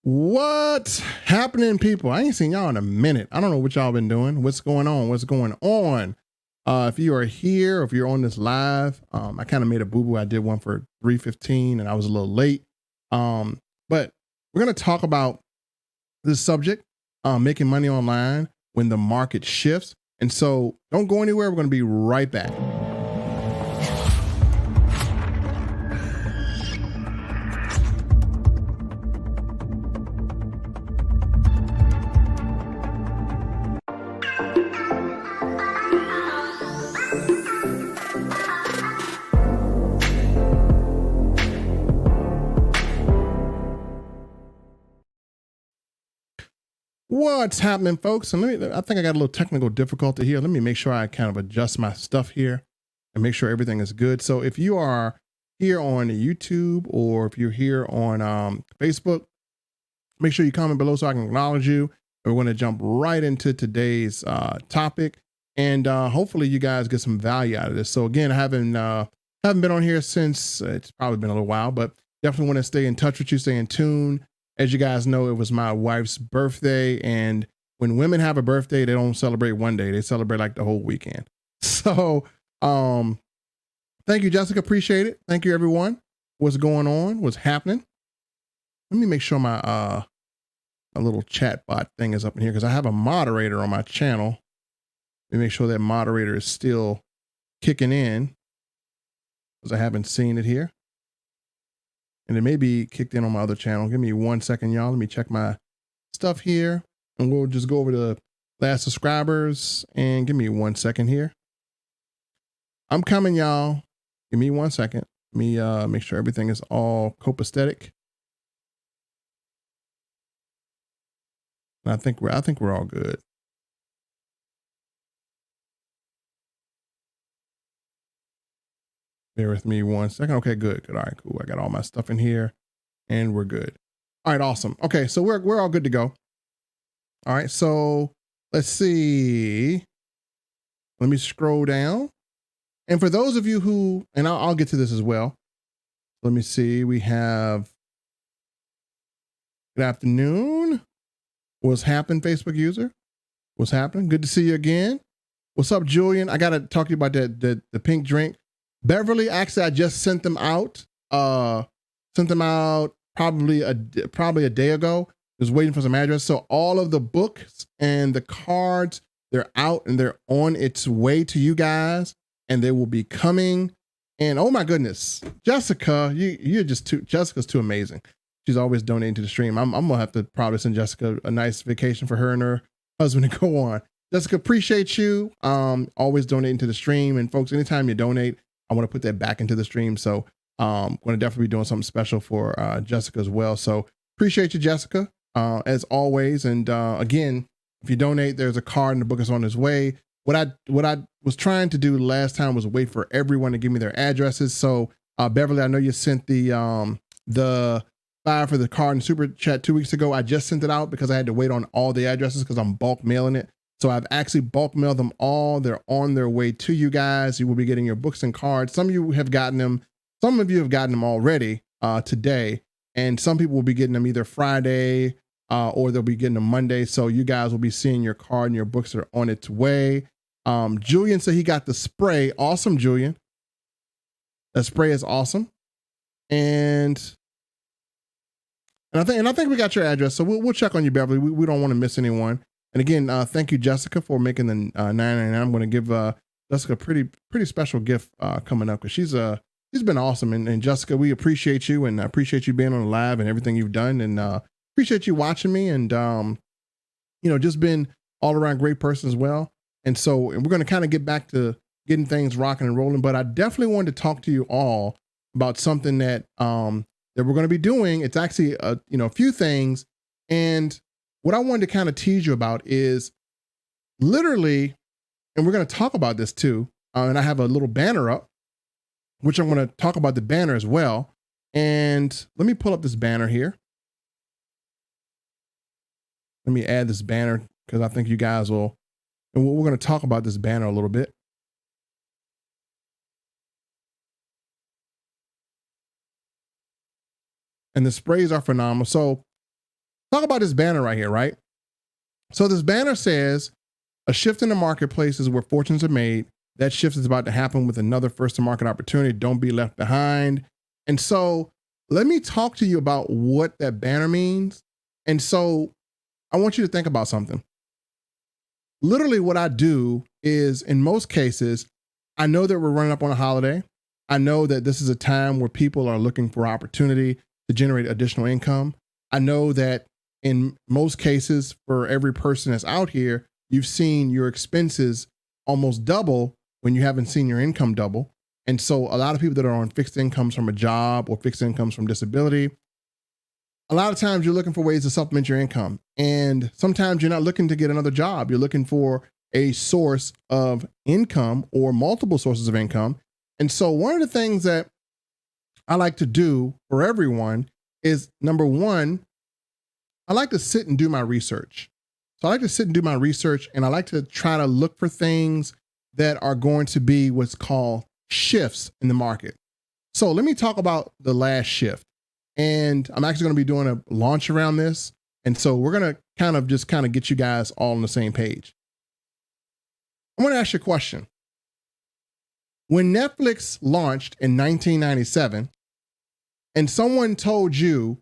What's happening, people? I ain't seen y'all in a minute. I don't know what y'all been doing. What's going on? What's going on? If you are here, or if you're on this live, I kind of made a boo-boo. I did one for 3:15 and I was a little late. But we're gonna talk about this subject, making money online when the market shifts. And so don't go anywhere. We're gonna be right back. What's happening, folks? And I think I got a little technical difficulty here. Let me make sure I kind of adjust my stuff here and make sure everything is good. So if you are here on YouTube or if you're here on Facebook, make sure you comment below so I can acknowledge you. And we're going to jump right into today's topic, and hopefully you guys get some value out of this. So again, I haven't been on here since it's probably been a little while, but definitely want to stay in touch with you, stay in tune. As you guys know, it was my wife's birthday, and when women have a birthday, they don't celebrate one day; they celebrate like the whole weekend. So, thank you, Jessica. Appreciate it. Thank you, everyone. What's going on? What's happening? Let me make sure my a little chat bot thing is up in here because I have a moderator on my channel. Let me make sure that moderator is still kicking in because I haven't seen it here. And it may be kicked in on my other channel. Give me 1 second, y'all. Let me check my stuff here. And we'll just go over to last subscribers. And give me 1 second here. I'm coming, y'all. Give me 1 second. Let me make sure everything is all copacetic. And I think we're all good. Bear with me 1 second. Okay, good. All right, cool. I got all my stuff in here and we're good. All right, awesome. Okay, so we're all good to go. All right, so let's see. Let me scroll down. And for those of you who, and I'll get to this as well. Let me see. We have good afternoon. What's happening, Facebook user? What's happening? Good to see you again. What's up, Julian? I got to talk to you about the pink drink. Beverly, actually, I just sent them out. Sent them out probably a day ago. Just waiting for some address. So all of the books and the cards, they're out and they're on its way to you guys, and they will be coming. And oh my goodness, Jessica, you're just Jessica's too amazing. She's always donating to the stream. I'm gonna have to probably send Jessica a nice vacation for her and her husband to go on. Jessica, appreciate you. Always donating to the stream. And folks, anytime you donate, I want to put that back into the stream. So I'm going to definitely be doing something special for Jessica as well. So appreciate you, Jessica, as always. And again, if you donate, there's a card and the book is on its way. What I was trying to do last time was wait for everyone to give me their addresses. So Beverly, I know you sent the file for the card and super chat 2 weeks ago. I just sent it out because I had to wait on all the addresses because I'm bulk mailing it. So I've actually bulk mailed them all. They're on their way to you guys. You will be getting your books and cards. Some of you have gotten them. Some of you have gotten them already today. And some people will be getting them either Friday or they'll be getting them Monday. So you guys will be seeing your card and your books are on its way. Julian said he got the spray. Awesome, Julian. That spray is awesome. And I think we got your address. So we'll check on you, Beverly. We don't want to miss anyone. And again, thank you, Jessica, for making the $9.99. I'm going to give Jessica a pretty special gift coming up because she's been awesome. And Jessica, we appreciate you and appreciate you being on the live and everything you've done, and appreciate you watching me and just been all around great person as well. And so we're going to kind of get back to getting things rocking and rolling. But I definitely wanted to talk to you all about something that we're going to be doing. It's actually a few things. And what I wanted to kind of tease you about is literally, and we're going to talk about this too, and I have a little banner up, which I'm going to talk about the banner as well. And let me pull up this banner here. Let me add this banner because I think you guys will, and we're going to talk about this banner a little bit. And the sprays are phenomenal. So Talk about this banner right here, right? So this banner says, a shift in the marketplace is where fortunes are made. That shift is about to happen with another first to market opportunity. Don't be left behind. And so let me talk to you about what that banner means. And so I want you to think about something. Literally what I do is, in most cases, I know that we're running up on a holiday. I know that this is a time where people are looking for opportunity to generate additional income. I know that in most cases, for every person that's out here, you've seen your expenses almost double when you haven't seen your income double. And so a lot of people that are on fixed incomes from a job or fixed incomes from disability, a lot of times you're looking for ways to supplement your income. And sometimes you're not looking to get another job. You're looking for a source of income or multiple sources of income. And so one of the things that I like to do for everyone is, number one, I like to sit and do my research. So I like to sit and do my research, and I like to try to look for things that are going to be what's called shifts in the market. So let me talk about the last shift. And I'm actually going to be doing a launch around this. And so we're going to kind of get you guys all on the same page. I'm going to ask you a question. When Netflix launched in 1997, and someone told you,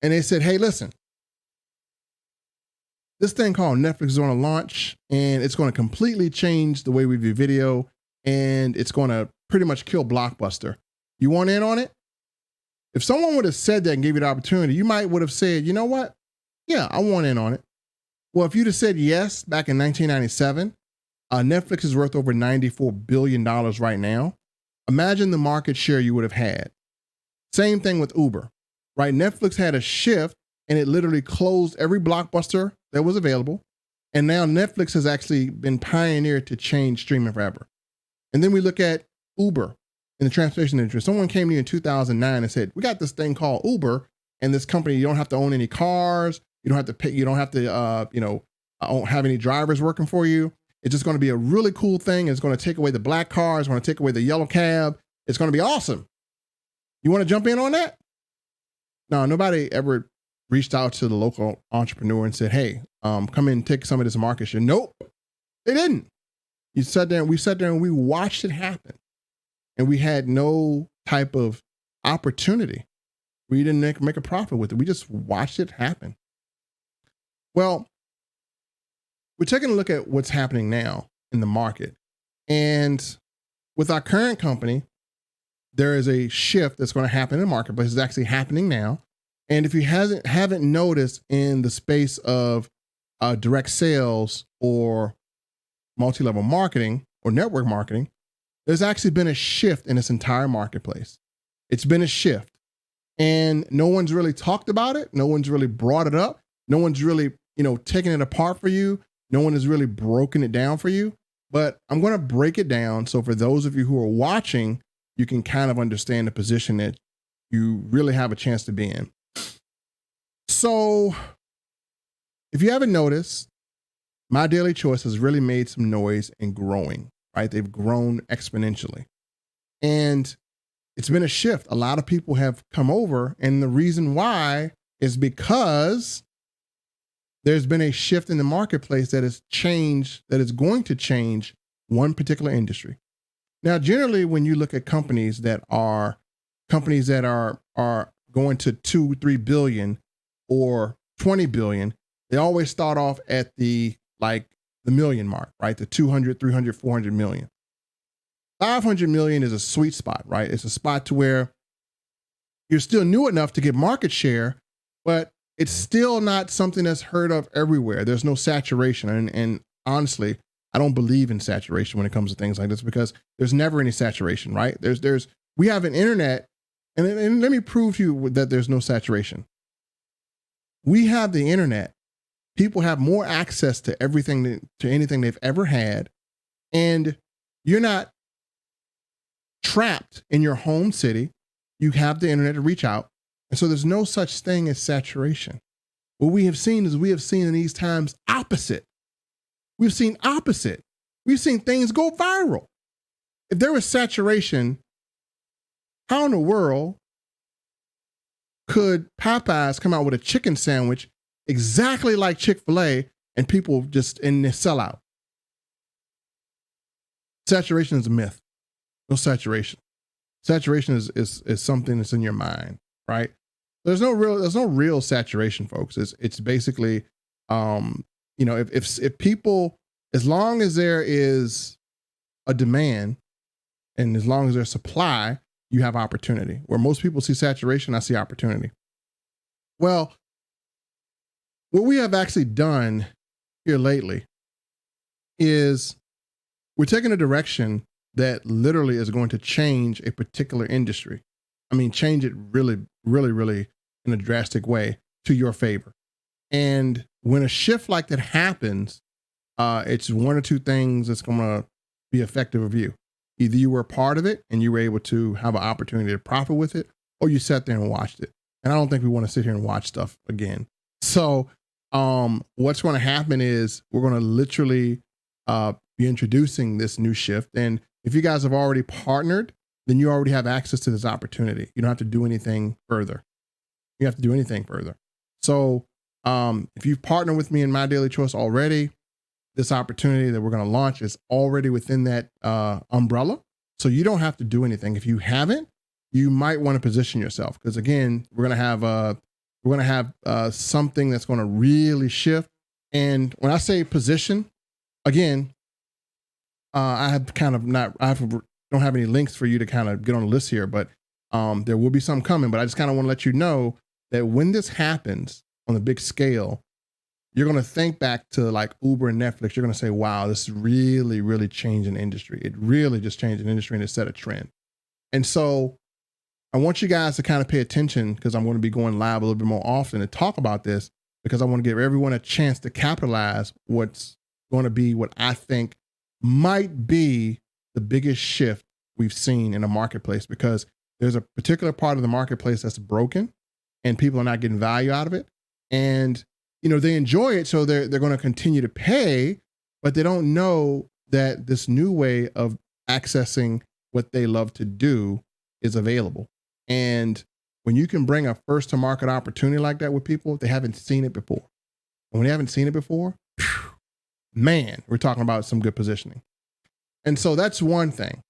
and they said, hey, listen, this thing called Netflix is going to launch, and it's going to completely change the way we view video, and it's going to pretty much kill Blockbuster. You want in on it? If someone would have said that and gave you the opportunity, you might would have said, you know what? Yeah, I want in on it. Well, if you'd have said yes back in 1997, Netflix is worth over $94 billion right now. Imagine the market share you would have had. Same thing with Uber, right? Netflix had a shift, and it literally closed every Blockbuster that was available. And now Netflix has actually been pioneered to change streaming forever. And then we look at Uber in the transportation industry. Someone came to you in 2009 and said, we got this thing called Uber, and this company, you don't have to own any cars. You don't have to pay, you don't have to, have any drivers working for you. It's just going to be a really cool thing. It's going to take away the black cars. It's going to take away the yellow cab. It's going to be awesome. You want to jump in on that? No, nobody ever reached out to the local entrepreneur and said, hey, come in and take some of this market share. Nope, they didn't. We sat there and we watched it happen. And we had no type of opportunity. We didn't make a profit with it. We just watched it happen. Well, we're taking a look at what's happening now in the market. And with our current company, there is a shift that's going to happen in the marketplace. It's actually happening now. And if you haven't noticed in the space of direct sales or multi-level marketing or network marketing, there's actually been a shift in this entire marketplace. It's been a shift. And no one's really talked about it. No one's really brought it up. No one's really, taken it apart for you. No one has really broken it down for you. But I'm going to break it down so for those of you who are watching, you can kind of understand the position that you really have a chance to be in. So if you haven't noticed, My Daily Choice has really made some noise and growing, right? They've grown exponentially. And it's been a shift. A lot of people have come over, and the reason why is because there's been a shift in the marketplace that has changed, that is going to change one particular industry. Now, generally, when you look at companies that are going to 2-3 billion or 20 billion, they always start off at the million mark, right? The 200, 300, 400 million. 500 million is a sweet spot, right? It's a spot to where you're still new enough to get market share, but it's still not something that's heard of everywhere. There's no saturation. And honestly, I don't believe in saturation when it comes to things like this because there's never any saturation, right? We have an internet, and let me prove to you that there's no saturation. We have the internet. People have more access to everything, to anything they've ever had. And you're not trapped in your home city. You have the internet to reach out. And so there's no such thing as saturation. What we have seen in these times opposite. We've seen opposite. We've seen things go viral. If there was saturation, how in the world could Popeyes come out with a chicken sandwich exactly like Chick-fil-A, and people just in the sellout. Saturation is a myth. No saturation. Saturation is something that's in your mind, right? There's no real saturation, folks. It's basically, if people, as long as there is a demand and as long as there's supply, you have opportunity. Where most people see saturation, I see opportunity. Well, what we have actually done here lately is we're taking a direction that literally is going to change a particular industry. I mean, change it really, really, really in a drastic way to your favor. And when a shift like that happens, it's one or two things that's going to be effective of you. Either you were a part of it and you were able to have an opportunity to profit with it, or you sat there and watched it. And I don't think we want to sit here and watch stuff again. So what's going to happen is we're going to literally be introducing this new shift. And if you guys have already partnered, then you already have access to this opportunity. You don't have to do anything further. You have to do anything further. So if you've partnered with me in My Daily Choice already, this opportunity that we're going to launch is already within that umbrella. So you don't have to do anything. If you haven't, you might want to position yourself, because again, we're going to have something that's going to really shift. And when I say position, again, don't have any links for you to kind of get on the list here, but there will be some coming. But I just kind of want to let you know that when this happens on a big scale, you're going to think back to like Uber and Netflix. You're going to say, wow, this is really, really changing the industry. It really just changed the industry and it set a trend. And so I want you guys to kind of pay attention, because I'm going to be going live a little bit more often to talk about this, because I want to give everyone a chance to capitalize what's going to be what I think might be the biggest shift we've seen in the marketplace, because there's a particular part of the marketplace that's broken and people are not getting value out of it. And, they enjoy it. So they're going to continue to pay, but they don't know that this new way of accessing what they love to do is available. And when you can bring a first to market opportunity like that with people, they haven't seen it before. And when they haven't seen it before, man, we're talking about some good positioning. And so that's one thing.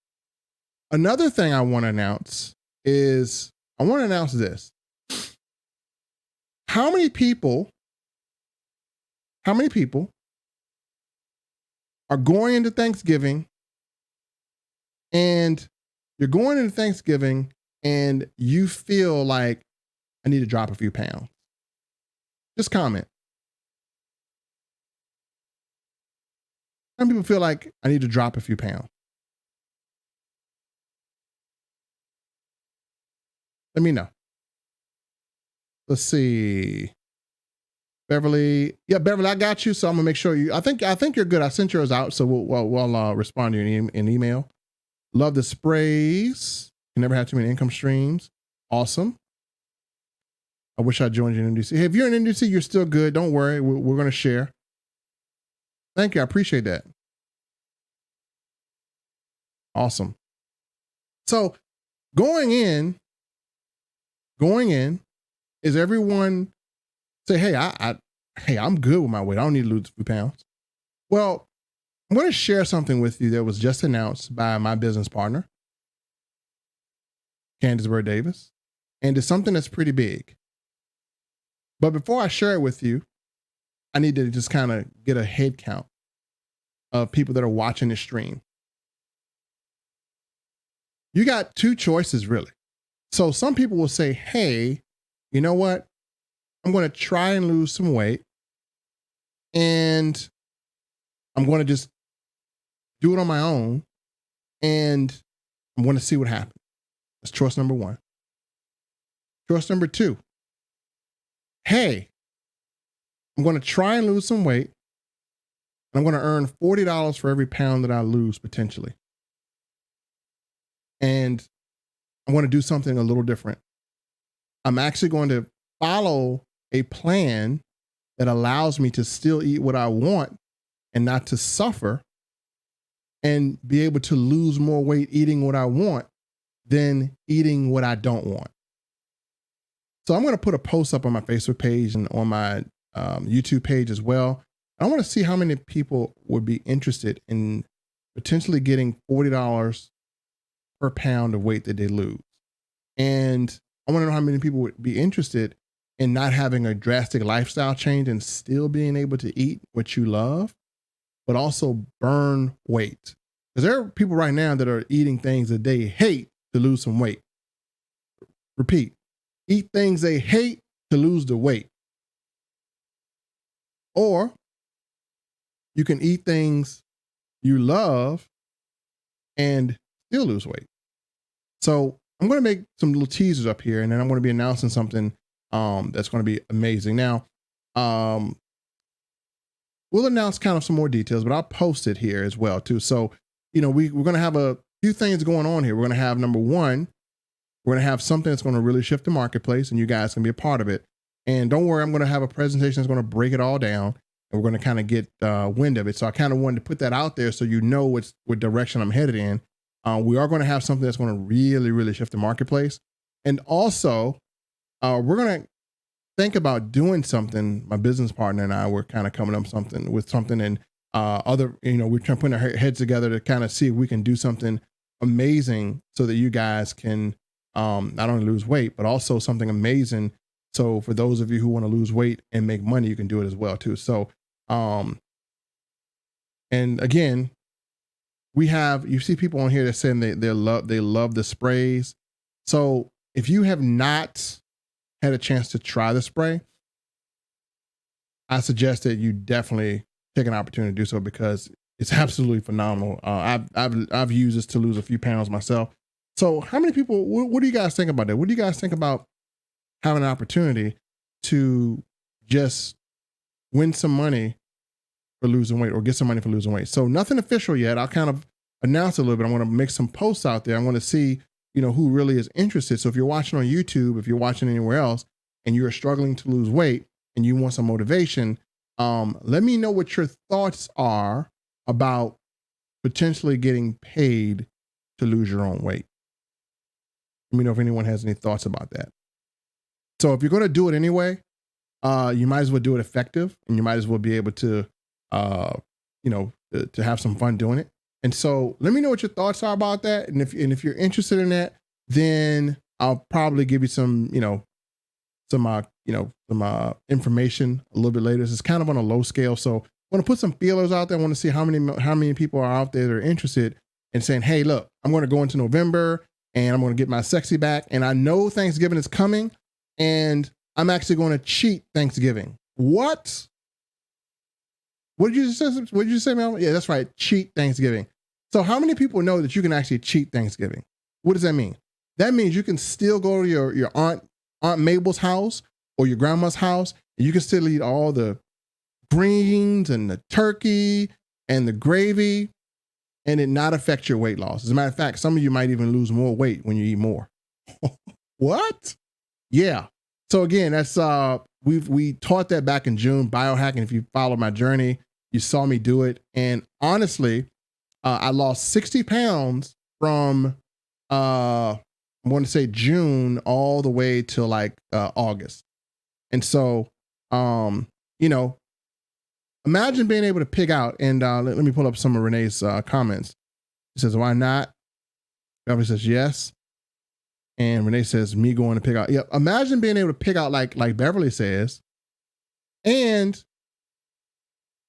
Another thing I want to announce is this. How many people are going into Thanksgiving, and you're going into Thanksgiving and you feel like, I need to drop a few pounds? Just comment. Some people feel like, I need to drop a few pounds. Let me know. Let's see. Beverly. Yeah, Beverly, I got you. So I'm gonna make sure I think you're good. I sent yours out, so we'll respond to you in email. Love the sprays. You never had too many income streams. Awesome. I wish I joined you in NDC. Hey, if you're in NDC, you're still good. Don't worry. We're going to share. Thank you. I appreciate that. Awesome. So going in is everyone say, hey, I'm good with my weight. I don't need to lose a few pounds. Well, I'm going to share something with you that was just announced by my business partner, Candace Bird Davis, and it's something that's pretty big. But before I share it with you, I need to just kind of get a head count of people that are watching this stream. You got two choices, really. So some people will say, hey, you know what? I'm going to try and lose some weight, and I'm going to just do it on my own, and I'm going to see what happens. That's choice number one. Choice number two. Hey, I'm going to try and lose some weight, and I'm going to earn $40 for every pound that I lose potentially. And I want to do something a little different. I'm actually going to follow a plan that allows me to still eat what I want and not to suffer, and be able to lose more weight eating what I want than eating what I don't want. So I'm going to put a post up on my Facebook page and on my YouTube page as well. I want to see how many people would be interested in potentially getting $40 per pound of weight that they lose. And I want to know how many people would be interested in not having a drastic lifestyle change and still being able to eat what you love, but also burn weight. Because there are people right now that are eating things that they hate to lose some weight. Repeat, eat things they hate to lose the weight. Or you can eat things you love and still lose weight. So I'm going to make some little teasers up here, and then I'm going to be announcing something that's going to be amazing. Now, we'll announce kind of some more details, but I'll post it here as well too. So, we're going to have a few things going on here. We're going to have, number one, we're going to have something that's going to really shift the marketplace, and you guys can be a part of it. And don't worry, I'm going to have a presentation that's going to break it all down, and we're going to kind of get wind of it. So I kind of wanted to put that out there so you know what direction I'm headed in. We are going to have something that's going to really, really shift the marketplace. And also, we're going to think about doing something. My business partner and I were kind of coming up with something, and we're trying to put our heads together to kind of see if we can do something amazing so that you guys can not only lose weight, but also something amazing. So for those of you who want to lose weight and make money, you can do it as well too. So, and again, you see people on here that saying they love the sprays. So if you have not had a chance to try the spray, I suggest that you definitely take an opportunity to do so, because it's absolutely phenomenal. I've used this to lose a few pounds myself. So how many people, what do you guys think about that? What do you guys think about having an opportunity to just win some money for losing weight, or get some money for losing weight? So nothing official yet. I'll kind of announce a little bit. I want to make some posts out there. I want to see, who really is interested. So if you're watching on YouTube, if you're watching anywhere else, and you're struggling to lose weight and you want some motivation, let me know what your thoughts are about potentially getting paid to lose your own weight. Let me know if anyone has any thoughts about that. So if you're going to do it anyway, you might as well do it effective, and you might as well be able to, to have some fun doing it. And so let me know what your thoughts are about that. And if you're interested in that, then I'll probably give you some information a little bit later. This is kind of on a low scale. So I want to put some feelers out there. I want to see how many people are out there that are interested in saying, hey, look, I'm going to go into November and I'm going to get my sexy back. And I know Thanksgiving is coming, and I'm actually going to cheat Thanksgiving. What? What did you say, Mel? Yeah, that's right. Cheat Thanksgiving. So how many people know that you can actually cheat Thanksgiving? What does that mean? That means you can still go to your Aunt Mabel's house or your grandma's house, and you can still eat all the greens and the turkey and the gravy, and it not affect your weight loss. As a matter of fact, some of you might even lose more weight when you eat more. What? Yeah. So again, that's we taught that back in June, biohacking. If you follow my journey, you saw me do it. And honestly, I lost 60 pounds from I want to say June all the way till like August. And so imagine being able to pick out, and let me pull up some of Renee's comments. She says, why not? Beverly says yes. And Renee says, me going to pick out. Yeah, imagine being able to pick out like Beverly says, and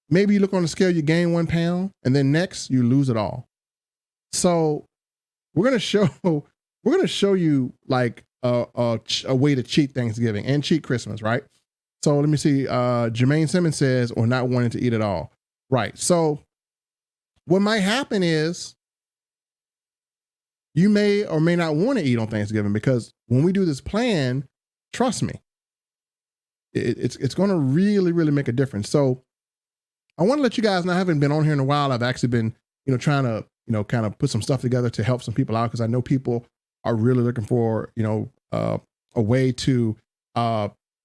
maybe you look on the scale, you gain 1 pound, and then next you lose it all. So we're gonna show you like a way to cheat Thanksgiving and cheat Christmas, right? So let me see. Jermaine Simmons says, or not wanting to eat at all. Right. So what might happen is you may or may not want to eat on Thanksgiving, because when we do this plan, trust me, it's going to really, really make a difference. So I want to let you guys know, I haven't been on here in a while. I've actually been, trying to, kind of put some stuff together to help some people out, because I know people are really looking for, a way to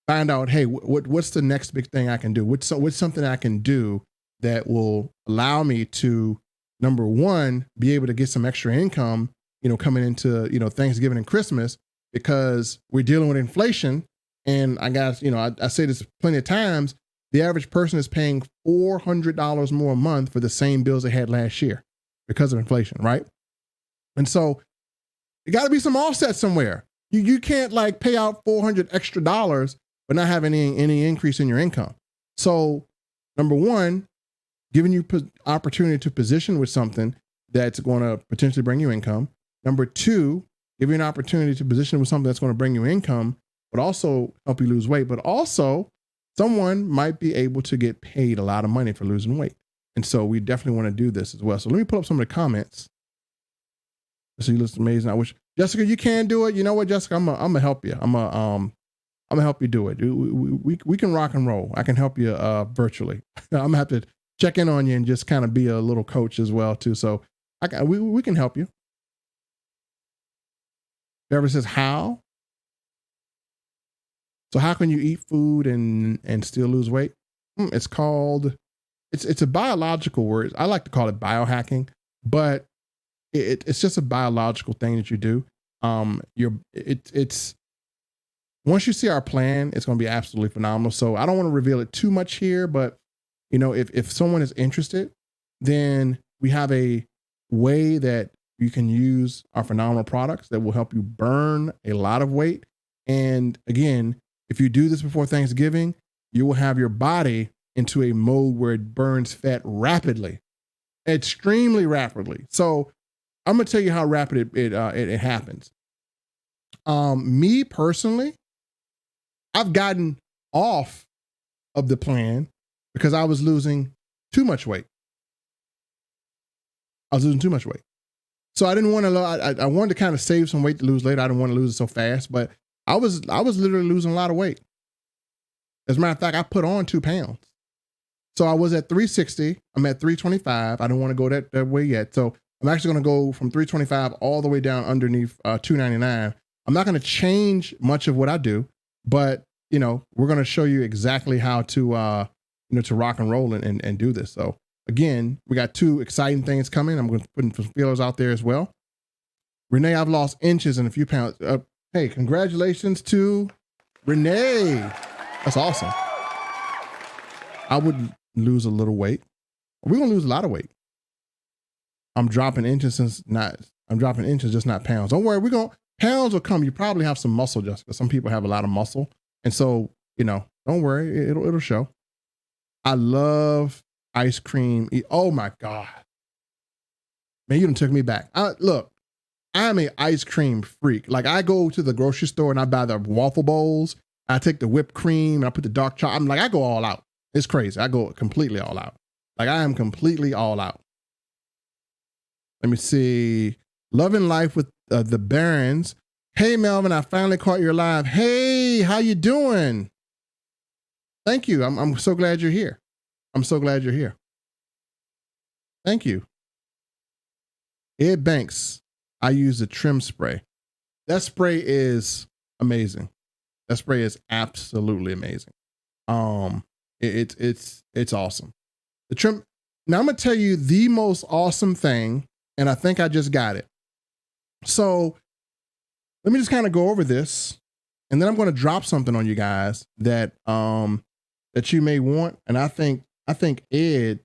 find out, hey, what's the next big thing I can do? What's something I can do that will allow me to, number one, be able to get some extra income, coming into, Thanksgiving and Christmas, because we're dealing with inflation. And I got, I say this plenty of times, the average person is paying $400 more a month for the same bills they had last year because of inflation, right? And so it got to be some offset somewhere. You can't like pay out $400 extra but not have any increase in your income. So number one, giving you opportunity to position with something that's going to potentially bring you income. Number two, give you an opportunity to position with something that's going to bring you income, but also help you lose weight. But also, someone might be able to get paid a lot of money for losing weight. And so we definitely want to do this as well. So let me pull up some of the comments. So you look amazing. I wish, Jessica, you can do it. You know what, Jessica? I'm gonna help you. I'm gonna help you do it. We can rock and roll. I can help you virtually. I'm gonna have to check in on you and just kind of be a little coach as well too. So we can help you. Beverly says, how? So how can you eat food and still lose weight? It's called, it's a biological word. I like to call it biohacking, but it's just a biological thing that you do. It's once you see our plan, it's going to be absolutely phenomenal. So I don't want to reveal it too much here, but you know, if someone is interested, then we have a way that you can use our phenomenal products that will help you burn a lot of weight. And again, if you do this before Thanksgiving, you will have your body into a mode where it burns fat rapidly, extremely rapidly. So I'm going to tell you how rapid it happens. Me personally, I've gotten off of the plan because I was losing too much weight. So I didn't want to, I wanted to kind of save some weight to lose later. I didn't want to lose it so fast, but I was literally losing a lot of weight. As a matter of fact, I put on 2 pounds. So I was at 360. I'm at 325. I don't want to go that way yet. So I'm actually going to go from 325 all the way down underneath 299. I'm not going to change much of what I do, but you know, we're going to show you exactly how to, to rock and roll and do this. So again, we got 2 exciting things coming. I'm going to put some feelers out there as well. Renee, I've lost inches and a few pounds. Hey, congratulations to Renee. That's awesome. I would lose a little weight. We're going to lose a lot of weight. I'm dropping inches, just not pounds. Don't worry, pounds will come. You probably have some muscle, Jessica. Some people have a lot of muscle. And so, don't worry, it'll show. I love ice cream. Oh my God. Man, you done took me back. Look, I'm an ice cream freak. Like I go to the grocery store and I buy the waffle bowls. I take the whipped cream and I put the dark chocolate. I'm like, I go all out. It's crazy. I go completely all out. Like I am completely all out. Let me see. Loving Life with the Barons. Hey, Melvin, I finally caught you live. Hey, how you doing? Thank you. I'm so glad you're here. I'm so glad you're here. Thank you. Ed Banks, I use the trim spray. That spray is amazing. That spray is absolutely amazing. It's awesome. The trim. Now I'm gonna tell you the most awesome thing, and I think I just got it. So let me just kind of go over this, and then I'm going to drop something on you guys that that you may want. And I think Ed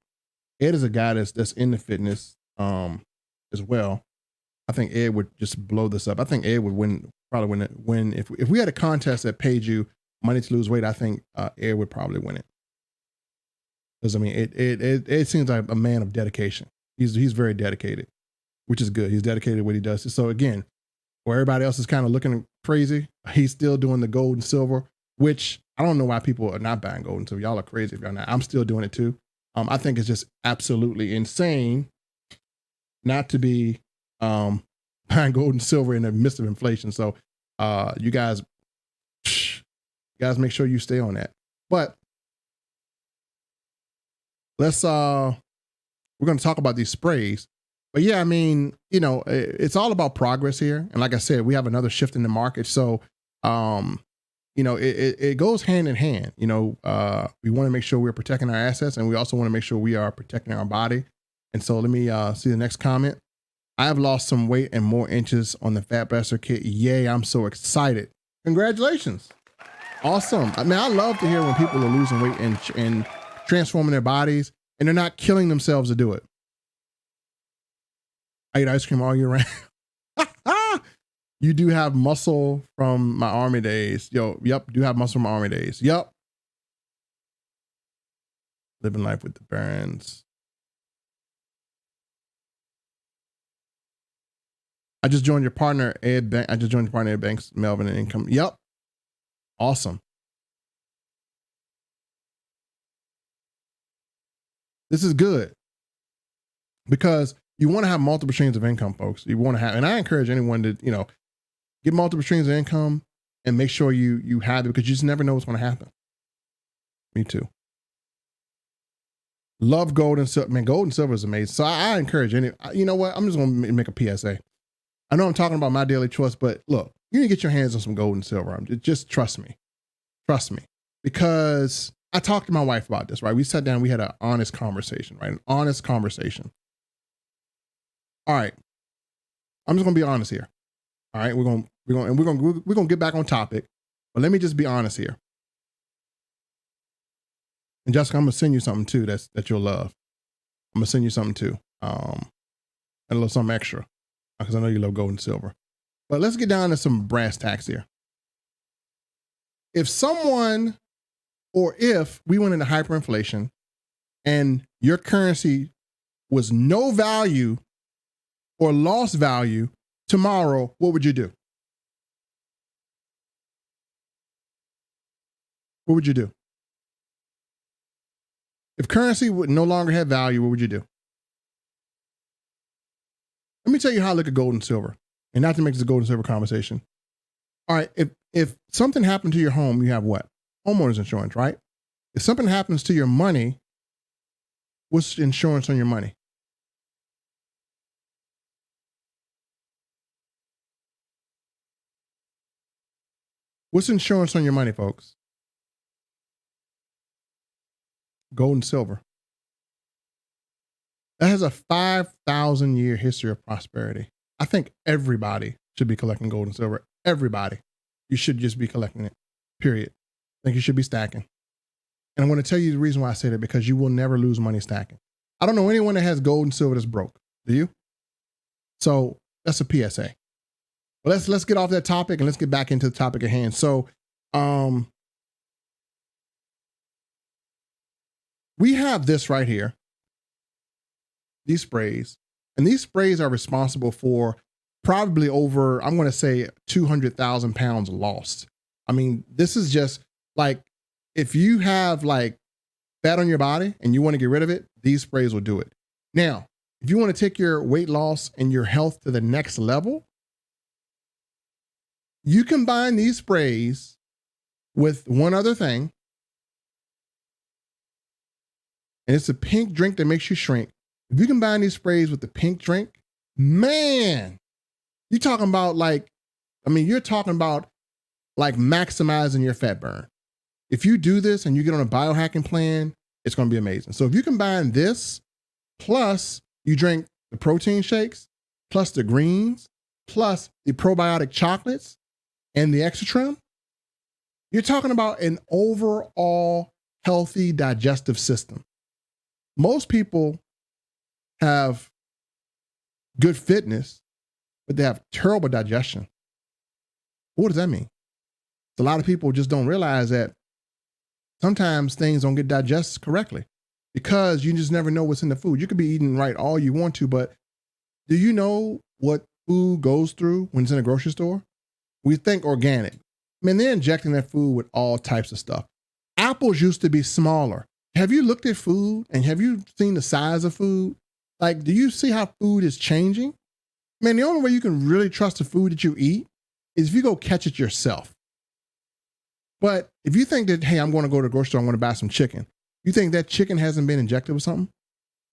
is a guy that's into fitness as well. I think Ed would just blow this up. I think Ed would probably win if we had a contest that paid you money to lose weight. I think Ed would probably win it. Because I mean, it seems like a man of dedication. He's very dedicated, which is good. He's dedicated to what he does. So again, where everybody else is kind of looking crazy, he's still doing the gold and silver, which I don't know why people are not buying gold and silver. Y'all are crazy if y'all not. I'm still doing it too. I think it's just absolutely insane not to be buying gold and silver in the midst of inflation. So you guys make sure you stay on that. But we're going to talk about these sprays. But yeah, I mean, it's all about progress here. And like I said, we have another shift in the market. So, it goes hand in hand. We want to make sure we're protecting our assets, and we also want to make sure we are protecting our body. And so let me see the next comment. I have lost some weight and more inches on the Fat Bastard kit. Yay, I'm so excited. Congratulations. Awesome. I mean, I love to hear when people are losing weight and transforming their bodies and they're not killing themselves to do it. I eat ice cream all year round. You do have muscle from my army days. Yep, do have muscle from my army days. Yep. Living life with the Barons. I just joined your partner, Ed Banks, Melvin and Income. Yep. Awesome. This is good because you want to have multiple streams of income, folks. You want to have, and I encourage anyone to, get multiple streams of income and make sure you have it because you just never know what's going to happen. Me too. Love gold and silver. Man, gold and silver is amazing. So I encourage you know what? I'm just going to make a PSA. I know I'm talking about my daily choice, but look, you need to get your hands on some gold and silver. Just trust me. Trust me. Because I talked to my wife about this, right? We sat down, we had an honest conversation, right? An honest conversation. All right. I'm just going to be honest here. All right. We're going to get back on topic, but let me just be honest here. And Jessica, I'm going to send you something too that you'll love. I'm going to send you something too. A little something extra because I know you love gold and silver. But let's get down to some brass tacks here. If we went into hyperinflation and your currency was no value or lost value tomorrow, what would you do? What would you do? If currency would no longer have value, what would you do? Let me tell you how I look at gold and silver, and not to make this a gold and silver conversation. All right, if something happened to your home, you have what? Homeowners insurance, right? If something happens to your money, what's insurance on your money? What's insurance on your money, folks? Gold and silver. That has a 5,000 year history of prosperity. I think everybody should be collecting gold and silver. Everybody. You should just be collecting it, period. I think you should be stacking. And I'm going to tell you the reason why I say that, because you will never lose money stacking. I don't know anyone that has gold and silver that's broke. Do you? So that's a PSA. But let's get off that topic and let's get back into the topic at hand. So we have this right here. These sprays. And these sprays are responsible for probably over, I'm going to say 200,000 pounds lost. I mean, this is just like, if you have like fat on your body and you want to get rid of it, these sprays will do it. Now, if you want to take your weight loss and your health to the next level, you combine these sprays with one other thing. And it's a pink drink that makes you shrink. If you combine these sprays with the pink drink, man, you're talking about you're talking about like maximizing your fat burn. If you do this and you get on a biohacking plan, it's going to be amazing. So if you combine this, plus you drink the protein shakes, plus the greens, plus the probiotic chocolates and the extra trim, you're talking about an overall healthy digestive system. Most people have good fitness, but they have terrible digestion. What does that mean? A lot of people just don't realize that sometimes things don't get digested correctly because you just never know what's in the food. You could be eating right all you want to, but do you know what food goes through when it's in a grocery store? We think organic. Man, they're injecting that food with all types of stuff. Apples used to be smaller. Have you looked at food and have you seen the size of food? Like, do you see how food is changing? Man, the only way you can really trust the food that you eat is if you go catch it yourself. But if you think that, hey, I'm going to go to the grocery store, I'm going to buy some chicken. You think that chicken hasn't been injected with something?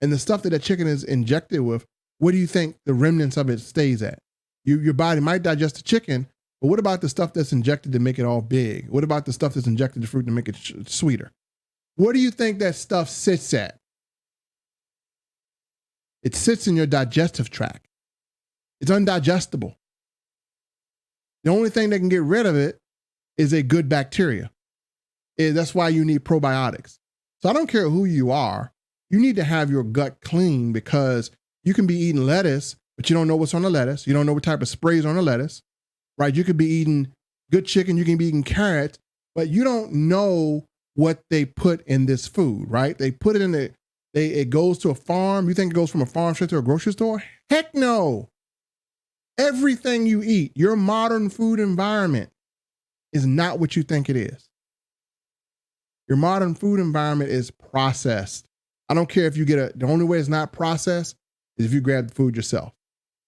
And the stuff that chicken is injected with, what do you think the remnants of it stays at? Your body might digest the chicken, but what about the stuff that's injected to make it all big? What about the stuff that's injected to fruit to make it sweeter? What do you think that stuff sits at? It sits in your digestive tract. It's undigestible. The only thing that can get rid of it is a good bacteria. That's why you need probiotics. So I don't care who you are. You need to have your gut clean, because you can be eating lettuce, but you don't know what's on the lettuce. You don't know what type of sprays on the lettuce, right? You could be eating good chicken. You can be eating carrots, but you don't know what they put in this food, right? They put it in it goes to a farm. You think it goes from a farm straight to a grocery store? Heck no. Everything you eat, your modern food environment, is not what you think it is. Your modern food environment is processed. I don't care if you get the only way it's not processed is if you grab the food yourself.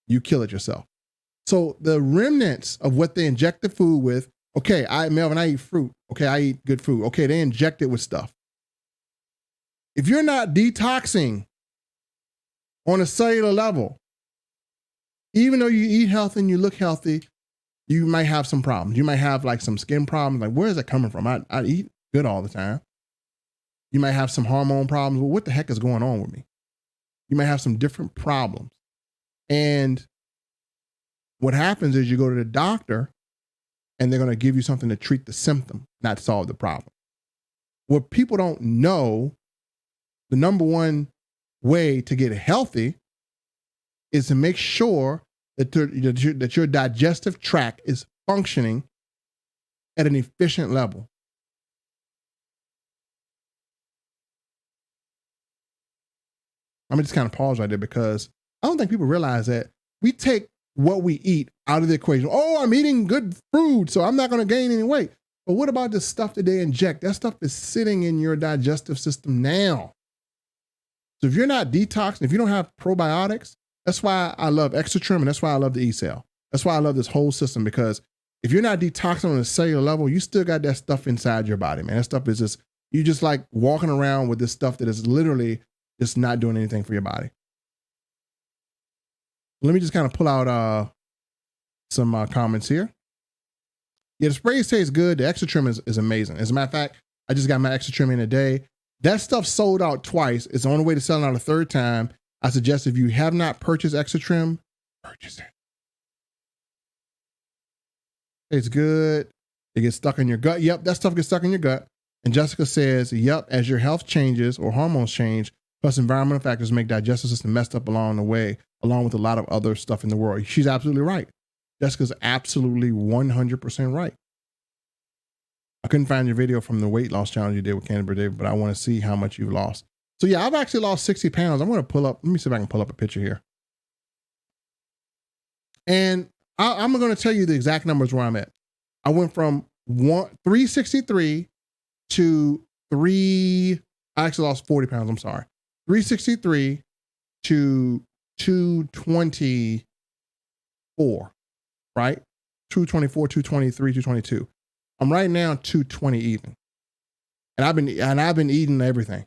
You kill it yourself. So the remnants of what they inject the food with, okay, Melvin, I eat fruit. Okay, I eat good food. Okay, they inject it with stuff. If you're not detoxing on a cellular level, even though you eat healthy and you look healthy, you might have some problems. You might have like some skin problems. Like, where is that coming from? I eat good all the time. You might have some hormone problems. Well, what the heck is going on with me? You might have some different problems. And what happens is you go to the doctor and they're going to give you something to treat the symptom, not solve the problem. What people don't know, the number one way to get healthy is to make sure that your digestive tract is functioning at an efficient level. I'm just kind of pause right there, because I don't think people realize that we take what we eat out of the equation. Oh, I'm eating good food, so I'm not going to gain any weight. But what about the stuff that they inject? That stuff is sitting in your digestive system now. So if you're not detoxing, if you don't have probiotics, that's why I love ExtraTrim, and that's why I love the eCell. That's why I love this whole system, because if you're not detoxing on a cellular level, you still got that stuff inside your body, man. That stuff is just, you just like walking around with this stuff that is literally just not doing anything for your body. Let me just kind of pull out some comments here. Yeah, the sprays taste good. The ExtraTrim is amazing. As a matter of fact, I just got my ExtraTrim in today. That stuff sold out twice. It's the only way to sell it out a third time. I suggest if you have not purchased ExtraTrim, purchase it. It's good. It gets stuck in your gut. Yep, that stuff gets stuck in your gut. And Jessica says, yep, as your health changes or hormones change, plus environmental factors make digestive system messed up along the way, along with a lot of other stuff in the world. She's absolutely right. Jessica's absolutely 100% right. I couldn't find your video from the weight loss challenge you did with Canterbury David, but I want to see how much you've lost. So yeah, I've actually lost 60 pounds. I'm going to pull up, let me see if I can pull up a picture here. And I'm going to tell you the exact numbers where I'm at. I went from 363 to I actually lost 40 pounds, I'm sorry. 363 to 224, right? 224, 223, 222. I'm right now 220 even. And I've been eating everything.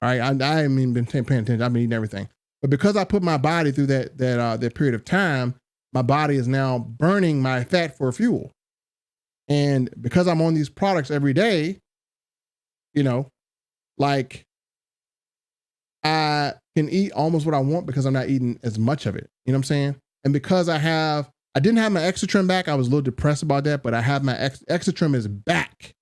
Right? I haven't even been paying attention. I've been eating everything. But because I put my body through that period of time, my body is now burning my fat for fuel. And because I'm on these products every day, you know, like I can eat almost what I want because I'm not eating as much of it. You know what I'm saying? And because I didn't have my ExtraTrim back, I was a little depressed about that, but I have my ExtraTrim is back.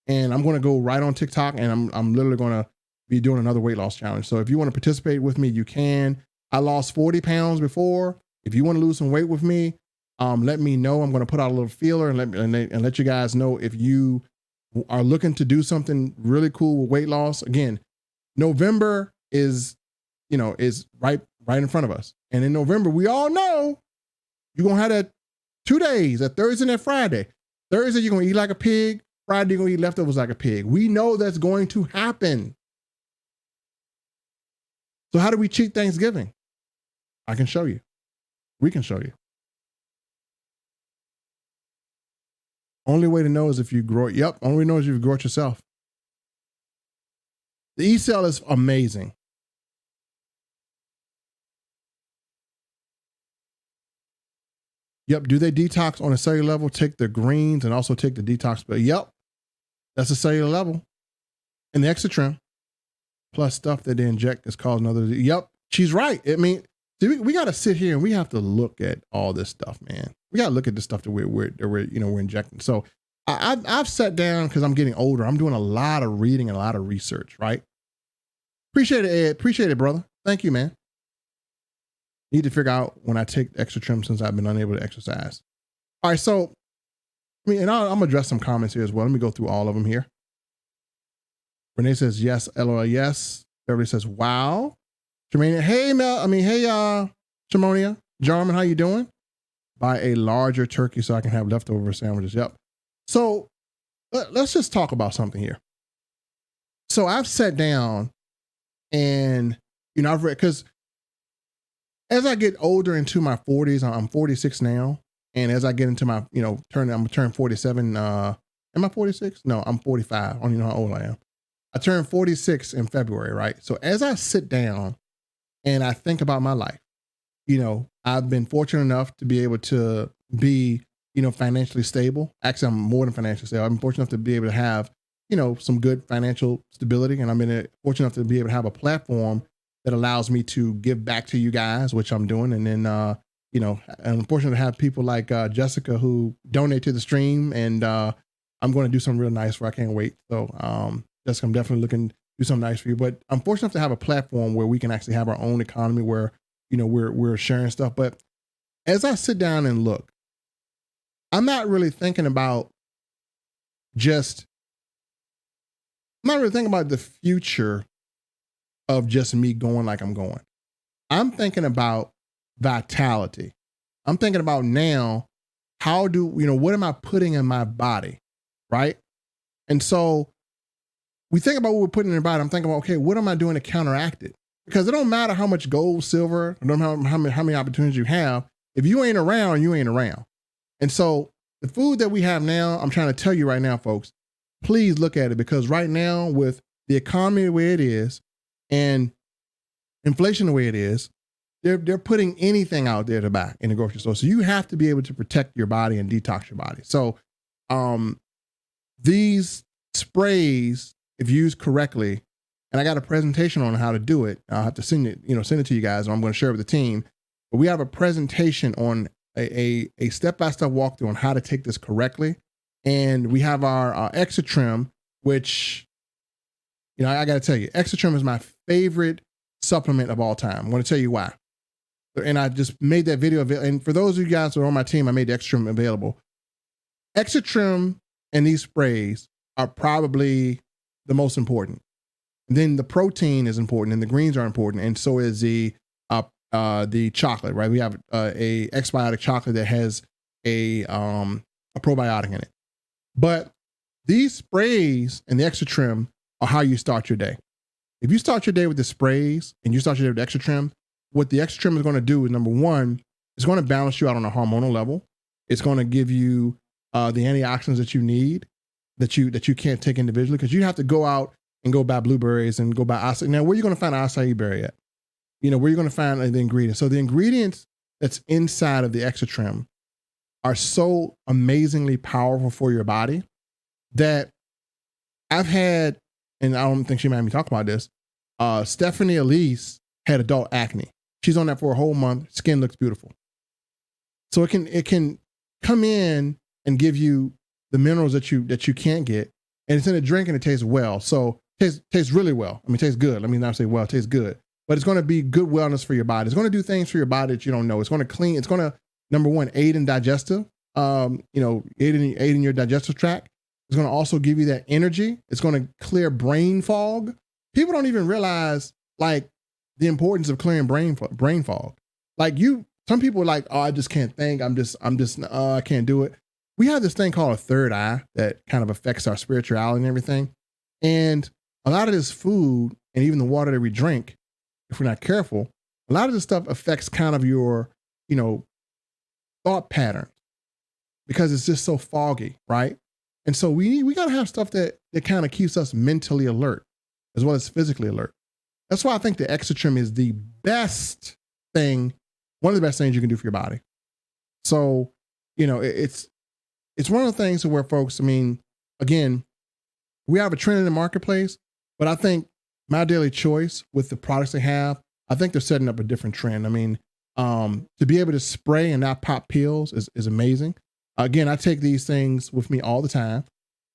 And I'm going to go right on TikTok, and I'm literally going to be doing another weight loss challenge. So if you want to participate with me, you can. I lost 40 pounds before. If you want to lose some weight with me, let me know. I'm going to put out a little feeler and let you guys know if you are looking to do something really cool with weight loss. Again, November is right in front of us. And in November, we all know you're going to have that 2 days, that Thursday and that Friday. Thursday, you're going to eat like a pig. Friday, you're going to eat leftovers like a pig. We know that's going to happen. So how do we cheat Thanksgiving? I can show you. We can show you. Only way to know is if you grow it. Yep, only way to know is if you grow it yourself. The eCell is amazing. Yep, do they detox on a cellular level? Take the greens and also take the detox. But yep, that's a cellular level. And the ExtraTrim plus stuff that they inject is causing other. Yep, she's right. I mean, we got to sit here and we have to look at all this stuff, man. We got to look at the stuff that we're injecting. So I've sat down because I'm getting older. I'm doing a lot of reading and a lot of research, right? Appreciate it, Ed. Appreciate it, brother. Thank you, man. Need to figure out when I take extra trim since I've been unable to exercise. All right, so and I'm gonna address some comments here as well. Let me go through all of them here. Renee says yes, LOL, yes. Everybody says wow. Jermaine, hey Shimonia, Jarman, how you doing? Buy a larger turkey so I can have leftover sandwiches. Yep. So let's just talk about something here. So I've sat down and, I've read, because as I get older into my 40s, I'm 46 now. And as I get into my, I'm gonna turn 47. Am I 46? No, I'm 45. I don't even know how old I am. I turned 46 in February, right? So as I sit down and I think about my life, I've been fortunate enough to be able to be, financially stable. Actually, I'm more than financially stable. I'm fortunate enough to be able to have, some good financial stability. And I'm fortunate enough to be able to have a platform that allows me to give back to you guys, which I'm doing. And then, I'm fortunate to have people like Jessica who donate to the stream. And I'm going to do something real nice for her. I can't wait. So, Jessica, I'm definitely looking to do something nice for you. But I'm fortunate enough to have a platform where we can actually have our own economy where, we're sharing stuff. But as I sit down and look, I'm not really thinking about the future of just me going like I'm going. I'm thinking about vitality. I'm thinking about now, what am I putting in my body? Right. And so we think about what we're putting in our body. I'm thinking about, okay, what am I doing to counteract it? Because it don't matter how much gold, silver, no matter how many opportunities you have. If you ain't around, you ain't around. And so the food that we have now, I'm trying to tell you right now, folks, please look at it, because right now with the economy the way it is and inflation the way it is, they're putting anything out there to buy in the grocery store. So you have to be able to protect your body and detox your body. So these sprays, if used correctly, and I got a presentation on how to do it. I'll have to send it to you guys, and I'm going to share it with the team. But we have a presentation on a step-by-step walkthrough on how to take this correctly. And we have our Extra Trim, which, I got to tell you, Extra Trim is my favorite supplement of all time. I'm going to tell you why. And I just made that video available. And for those of you guys who are on my team, I made the Extra Trim available. Extra Trim and these sprays are probably the most important. And then the protein is important, and the greens are important, and so is the chocolate, right? We have a Xbiotic chocolate that has a probiotic in it. But these sprays and the Extra Trim are how you start your day. If you start your day with the sprays and you start your day with the Extra Trim, what the Extra Trim is going to do is, number one, it's going to balance you out on a hormonal level. It's going to give you the antioxidants that you need, that you can't take individually, because you have to go out and go buy blueberries and go buy acai. Now, where are you going to find an acai berry at? Where are you going to find the ingredients? So the ingredients that's inside of the Extra Trim are so amazingly powerful for your body that I've had, and I don't think she made me talk about this, Stephanie Elise had adult acne. She's on that for a whole month. Skin looks beautiful. So it can come in and give you the minerals that you can't get, and it's in a drink and it tastes well. So tastes really well. I mean, it tastes good. Let me not say well, it tastes good. But it's going to be good wellness for your body. It's going to do things for your body that you don't know. It's going to clean. It's going to, number one, aid in digestive, aid in your digestive tract. It's going to also give you that energy. It's going to clear brain fog. People don't even realize like the importance of clearing brain fog. Like some people are like, oh, I just can't think. I can't do it. We have this thing called a third eye that kind of affects our spirituality and everything. And a lot of this food and even the water that we drink, if we're not careful, a lot of this stuff affects kind of your, thought patterns, because it's just so foggy, right? And so we got to have stuff that kind of keeps us mentally alert as well as physically alert. That's why I think the Extra Trim is the best thing, one of the best things you can do for your body. So, it's one of the things where folks, again, we have a trend in the marketplace, but I think My Daily Choice, with the products they have, I think they're setting up a different trend. To be able to spray and not pop pills is amazing. Again, I take these things with me all the time.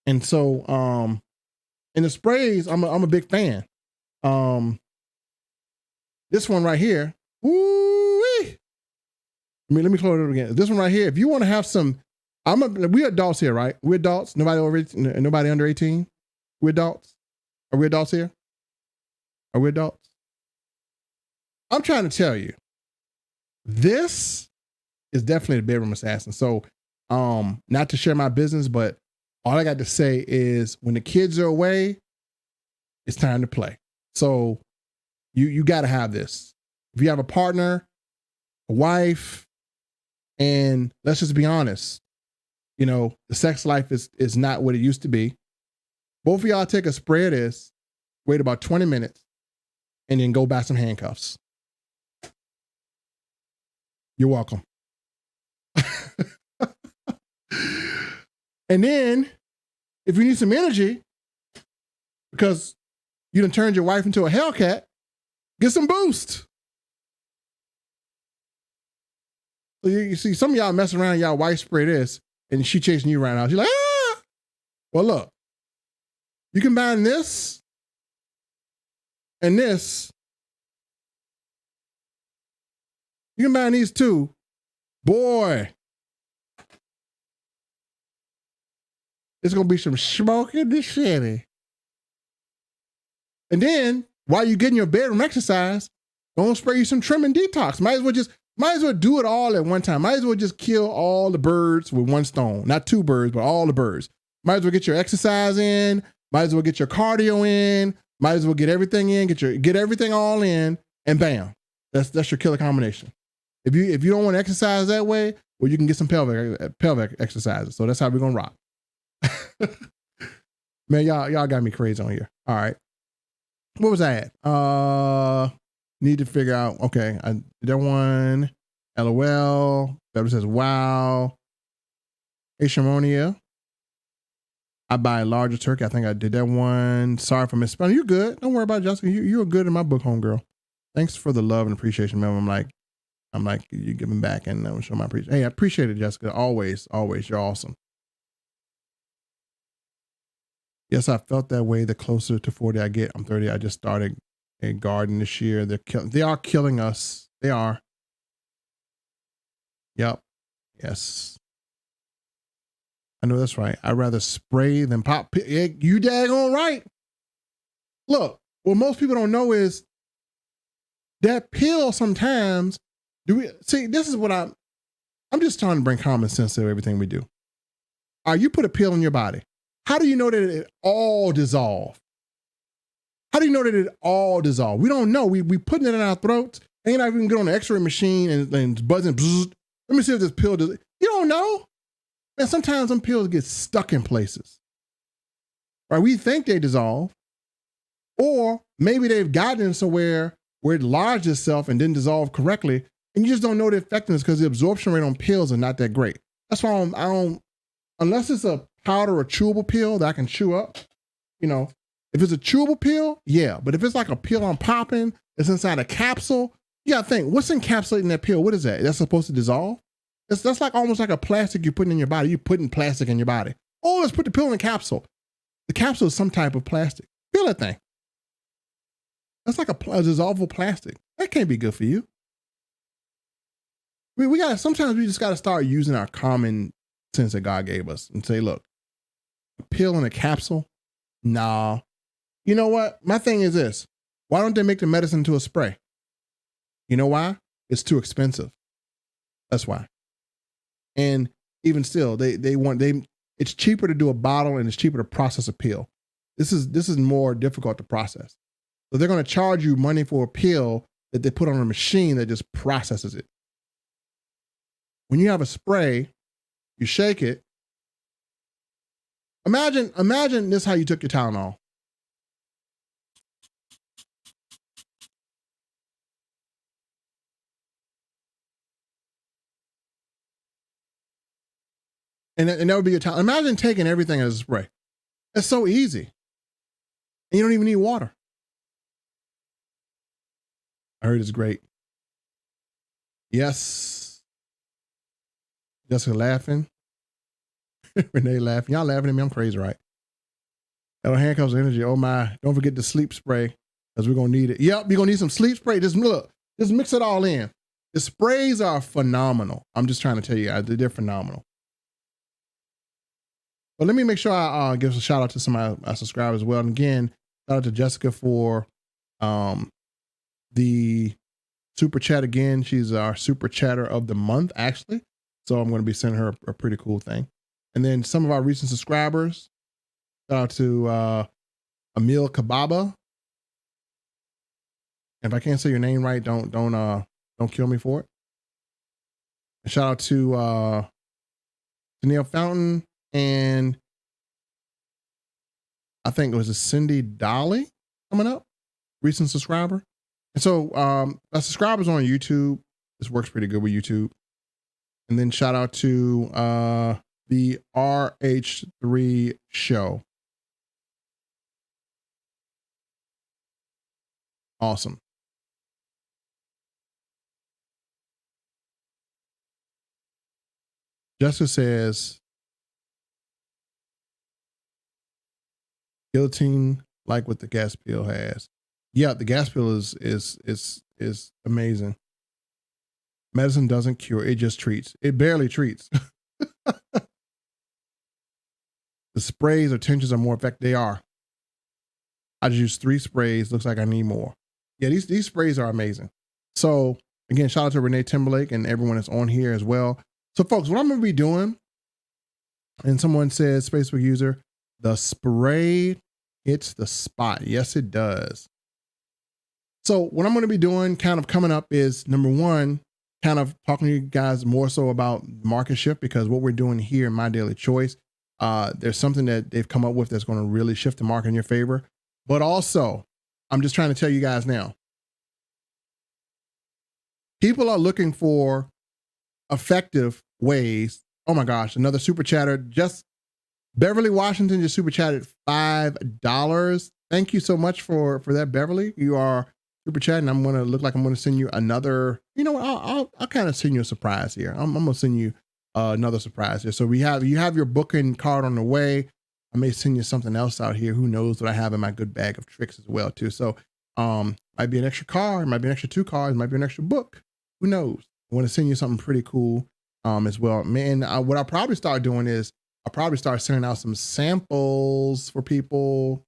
And so, in the sprays, I'm a big fan. This one right here, woo-wee. Let me close it again. This one right here, if you want to have some, we're adults here, right? We're adults. Nobody under 18. We're adults. Are we adults here? Are we adults? I'm trying to tell you, this is definitely the bedroom assassin. So, not to share my business, but all I got to say is when the kids are away, it's time to play. So you got to have this. If you have a partner, a wife, and let's just be honest, the sex life is not what it used to be. Both of y'all take a spray of this, wait about 20 minutes, and then go buy some handcuffs. You're welcome. And then, if you need some energy, because you done turned your wife into a Hellcat, get some Boost. So you see, some of y'all messing around, y'all wife spray this, and she chasing you around. You're like, ah! Well, look, you combine this and this. You combine these two, boy. It's going to be some smoke in the city. And then, while you're getting your bedroom exercise, go and spray you some trim and detox. Might as well do it all at one time. Might as well just kill all the birds with one stone. Not two birds, but all the birds. Might as well get your exercise in. Might as well get your cardio in. Might as well get everything in. Get everything all in, and bam, that's your killer combination. If you don't want to exercise that way, well, you can get some pelvic exercises. So that's how we're gonna rock. Man, y'all got me crazy on here. All right. What was I at? Need to figure out. Okay, I did that one. LOL. Better says wow. Hey, Shamonia. I buy a larger turkey. I think I did that one. Sorry for misspelling. You're good. Don't worry about it, Jessica. You're good in my book, homegirl. Thanks for the love and appreciation, man. I'm like you giving back and show my appreciation. Hey, I appreciate it, Jessica. Always. You're awesome. Yes, I felt that way. The closer to 40 I get, I'm 30. I just started a garden this year. They are killing us. They are. Yep. Yes. I know that's right. I'd rather spray than pop. You daggone right. Look, what most people don't know is that pill sometimes. This is what I'm just trying to bring common sense to everything we do. You put a pill in your body. How do you know that it all dissolved? How do you know that it all dissolved? We don't know. We putting it in our throats. Ain't not even get on the x-ray machine and buzzing. Bzz. Let me see if this pill does. You don't know. And sometimes some pills get stuck in places. Right? We think they dissolve. Or maybe they've gotten somewhere where it lodged itself and didn't dissolve correctly. And you just don't know the effectiveness because the absorption rate on pills are not that great. That's why I don't, unless it's a powder or chewable pill that I can chew up, if it's a chewable pill, yeah. But if it's like a pill I'm popping, it's inside a capsule, you gotta think, what's encapsulating that pill? What is that? That's supposed to dissolve? That's like almost like a plastic you're putting in your body. You're putting plastic in your body. Oh, let's put the pill in a capsule. The capsule is some type of plastic. Feel that thing. That's like a dissolvable plastic. That can't be good for you. Sometimes we just gotta start using our common sense that God gave us and say, look, a pill in a capsule? Nah. You know what? My thing is this. Why don't they make the medicine into a spray? You know why? It's too expensive. That's why. And even still, it's cheaper to do a bottle and it's cheaper to process a pill. This is more difficult to process. So they're going to charge you money for a pill that they put on a machine that just processes it. When you have a spray, you shake it. Imagine this is how you took your Tylenol. And that would be your Tylenol. Imagine taking everything as a spray. It's so easy. And you don't even need water. I heard it's great. Yes. Jessica laughing. Renee laughing. Y'all laughing at me. I'm crazy, right? That'll handcuffs of energy. Oh my. Don't forget the sleep spray because we're going to need it. Yep, you're going to need some sleep spray. Just look. Just mix it all in. The sprays are phenomenal. I'm just trying to tell you guys, they're phenomenal. But let me make sure I give a shout out to some of my subscribers as well. And again, shout out to Jessica for the super chat again. She's our super chatter of the month, actually. So I'm going to be sending her a pretty cool thing. And then some of our recent subscribers. Shout out to Emil Kababa. And if I can't say your name right, don't kill me for it. And shout out to Danielle Fountain and I think it was a Cindy Dolly coming up, recent subscriber. And so our subscribers on YouTube. This works pretty good with YouTube. And then shout out to the RH3 show. Awesome. Jessica says, guillotine like what the gas pill has. Yeah, the gas pill is amazing. Medicine doesn't cure, it just treats. It barely treats. The sprays or tinctures are more effective. They are. I just used 3 sprays. Looks like I need more. Yeah, these sprays are amazing. So again, shout out to Renee Timberlake and everyone that's on here as well. So folks, what I'm going to be doing, and someone says, Facebook user, the spray hits the spot. Yes, it does. So what I'm going to be doing kind of coming up is, number one, kind of talking to you guys more so about market shift, because what we're doing here in My Daily Choice, there's something that they've come up with that's going to really shift the market in your favor. But also, I'm just trying to tell you guys now, people are looking for effective ways. Oh my gosh, another super chatter. Just Beverly Washington just super chatted $5. Thank you so much for that, Beverly. You are super chatting. I'm going to look like I'm going to send you another, you know what? I'll kind of send you a surprise here. I'm going to send you another surprise here. So you have your booking card on the way. I may send you something else out here. Who knows what I have in my good bag of tricks as well too. So might be an extra card, might be an extra 2 cards, might be an extra book. Who knows? I want to send you something pretty cool as well. Man, what I'll probably start doing is I'll probably start sending out some samples for people.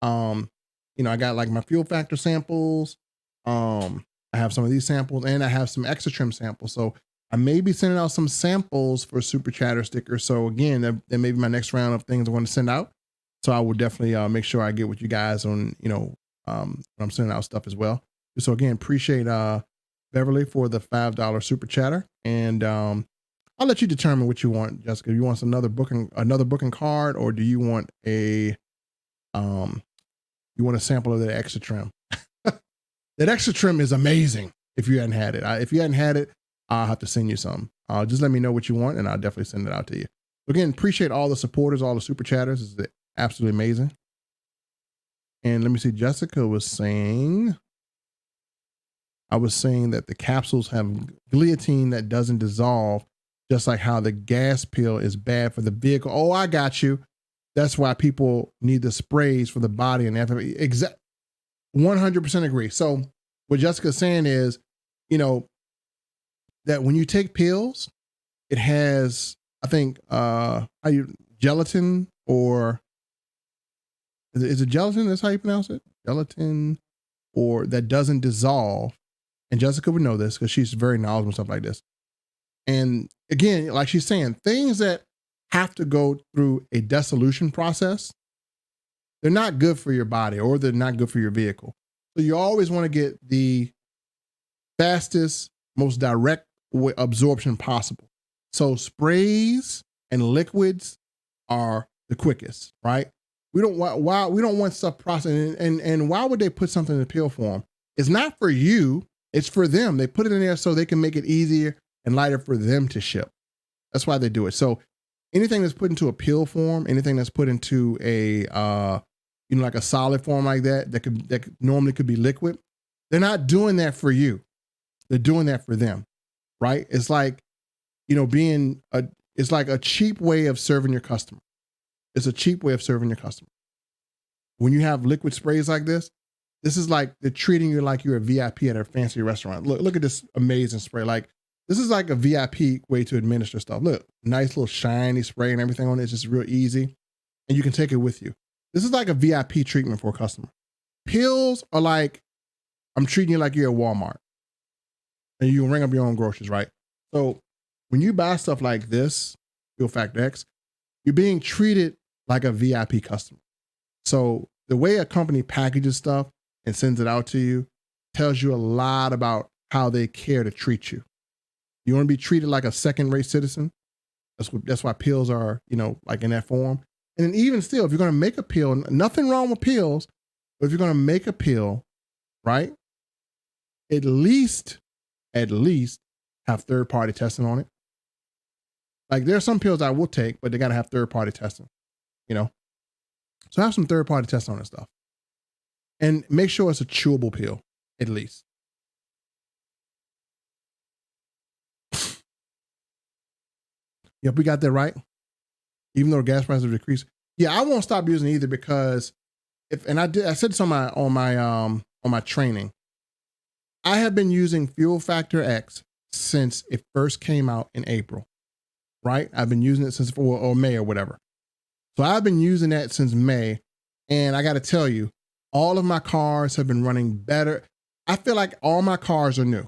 You know, I got like my fuel factor samples. I have some of these samples and I have some extra trim samples. So I may be sending out some samples for super chatter stickers. So again, that may be my next round of things I want to send out. So I will definitely make sure I get with you guys on, you know, when I'm sending out stuff as well. So again, appreciate Beverly for the $5 super chatter. And I'll let you determine what you want, Jessica. You want another booking card, or do you want a sample of that extra trim? That extra trim is amazing. If you hadn't had it, if you hadn't had it, I'll have to send you some. Just let me know what you want, and I'll definitely send it out to you. Again, appreciate all the supporters, all the super chatters. This is absolutely amazing. And let me see. Jessica was saying, I was saying that the capsules have guillotine that doesn't dissolve, just like how the gas pill is bad for the vehicle. Oh, I got you. That's why people need the sprays for the body and everything. Exact. 100% agree. So what Jessica's saying is, you know, that when you take pills, it has, I think, gelatin, or is it gelatin? That's how you pronounce it? Gelatin, or that doesn't dissolve. And Jessica would know this because she's very knowledgeable and stuff like this. And again, like she's saying, things that have to go through a dissolution process, they're not good for your body, or they're not good for your vehicle. So you always want to get the fastest, most direct absorption possible. So sprays and liquids are the quickest, right? We don't want stuff processed. And why would they put something in the pill form? It's not for you, it's for them. They put it in there so they can make it easier and lighter for them to ship. That's why they do it. So anything that's put into a pill form, anything that's put into a like a solid form like that normally could be liquid, they're not doing that for you. They're doing that for them, right? It's like, being It's like a cheap way of serving your customer. It's a cheap way of serving your customer. When you have liquid sprays like this is like they're treating you like you're a VIP at a fancy restaurant. Look at this amazing spray. Like this is like a VIP way to administer stuff. Look, nice little shiny spray and everything on it. It's just real easy. And you can take it with you. This is like a VIP treatment for a customer. Pills are like, I'm treating you like you're at Walmart. And you can ring up your own groceries, right? So when you buy stuff like this, Fuel Factor X, you're being treated like a VIP customer. So the way a company packages stuff and sends it out to you tells you a lot about how they care to treat you. You want to be treated like a second-rate citizen. That's why pills are, like in that form. And then even still, if you're going to make a pill, nothing wrong with pills, but if you're going to make a pill, right, at least have third-party testing on it. Like there are some pills I will take, but they got to have third-party testing, So have some third-party testing on this stuff. And make sure it's a chewable pill, at least. Yep, we got that right. Even though gas prices have decreased. Yeah, I won't stop using it either because I said this on my training. I have been using Fuel Factor X since it first came out in April, right? I've been using it since or May or whatever. So I've been using that since May. And I got to tell you, all of my cars have been running better. I feel like all my cars are new.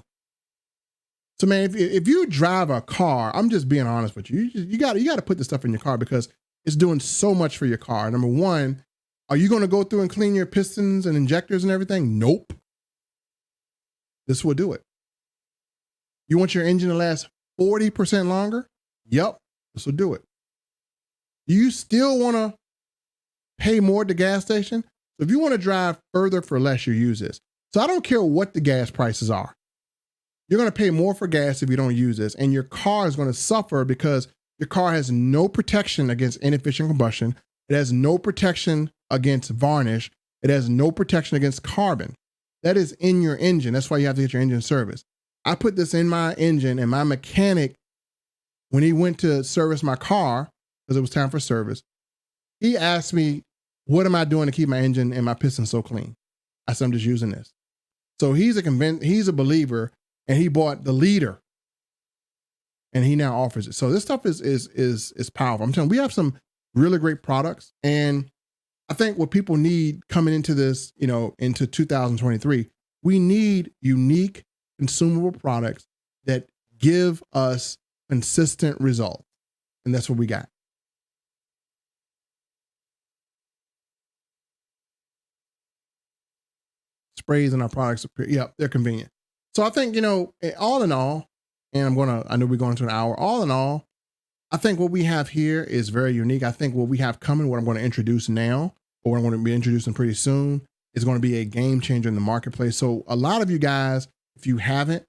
So man, if you drive a car, I'm just being honest with you. You got to put this stuff in your car because it's doing so much for your car. Number one, are you going to go through and clean your pistons and injectors and everything? Nope. This will do it. You want your engine to last 40% longer? Yep, this will do it. You still want to pay more at the gas station? So if you want to drive further for less, you use this. So I don't care what the gas prices are. You're going to pay more for gas if you don't use this, and your car is going to suffer because your car has no protection against inefficient combustion. It has no protection against varnish. It has no protection against carbon. That is in your engine. That's why you have to get your engine serviced. I put this in my engine, and my mechanic, when he went to service my car, because it was time for service, he asked me, what am I doing to keep my engine and my pistons so clean? I said, I'm just using this. So he's a believer, and he bought the leader, and he now offers it. So this stuff is powerful. I'm telling you, we have some really great products, and I think what people need coming into this, into 2023, we need unique consumable products that give us consistent results, and that's what we got. Sprays in our products, they're convenient. So I think, all in all, and I know we're going to an hour, all in all, I think what we have here is very unique. I think what we have coming, what I'm going to introduce now, or what I'm going to be introducing pretty soon, is going to be a game changer in the marketplace. So a lot of you guys, if you haven't,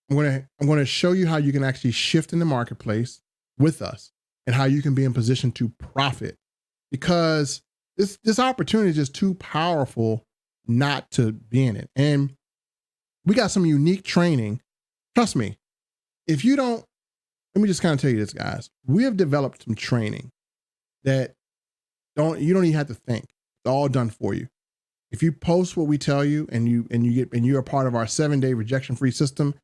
I'm going to show you how you can actually shift in the marketplace with us and how you can be in position to profit, because this opportunity is just too powerful not to be in it. And we got some unique training. Trust me, if you don't, let me just kind of tell you this, guys. We have developed some training that you don't even have to think. It's all done for you. If you post what we tell you and you're a part of our 7-day rejection-free system,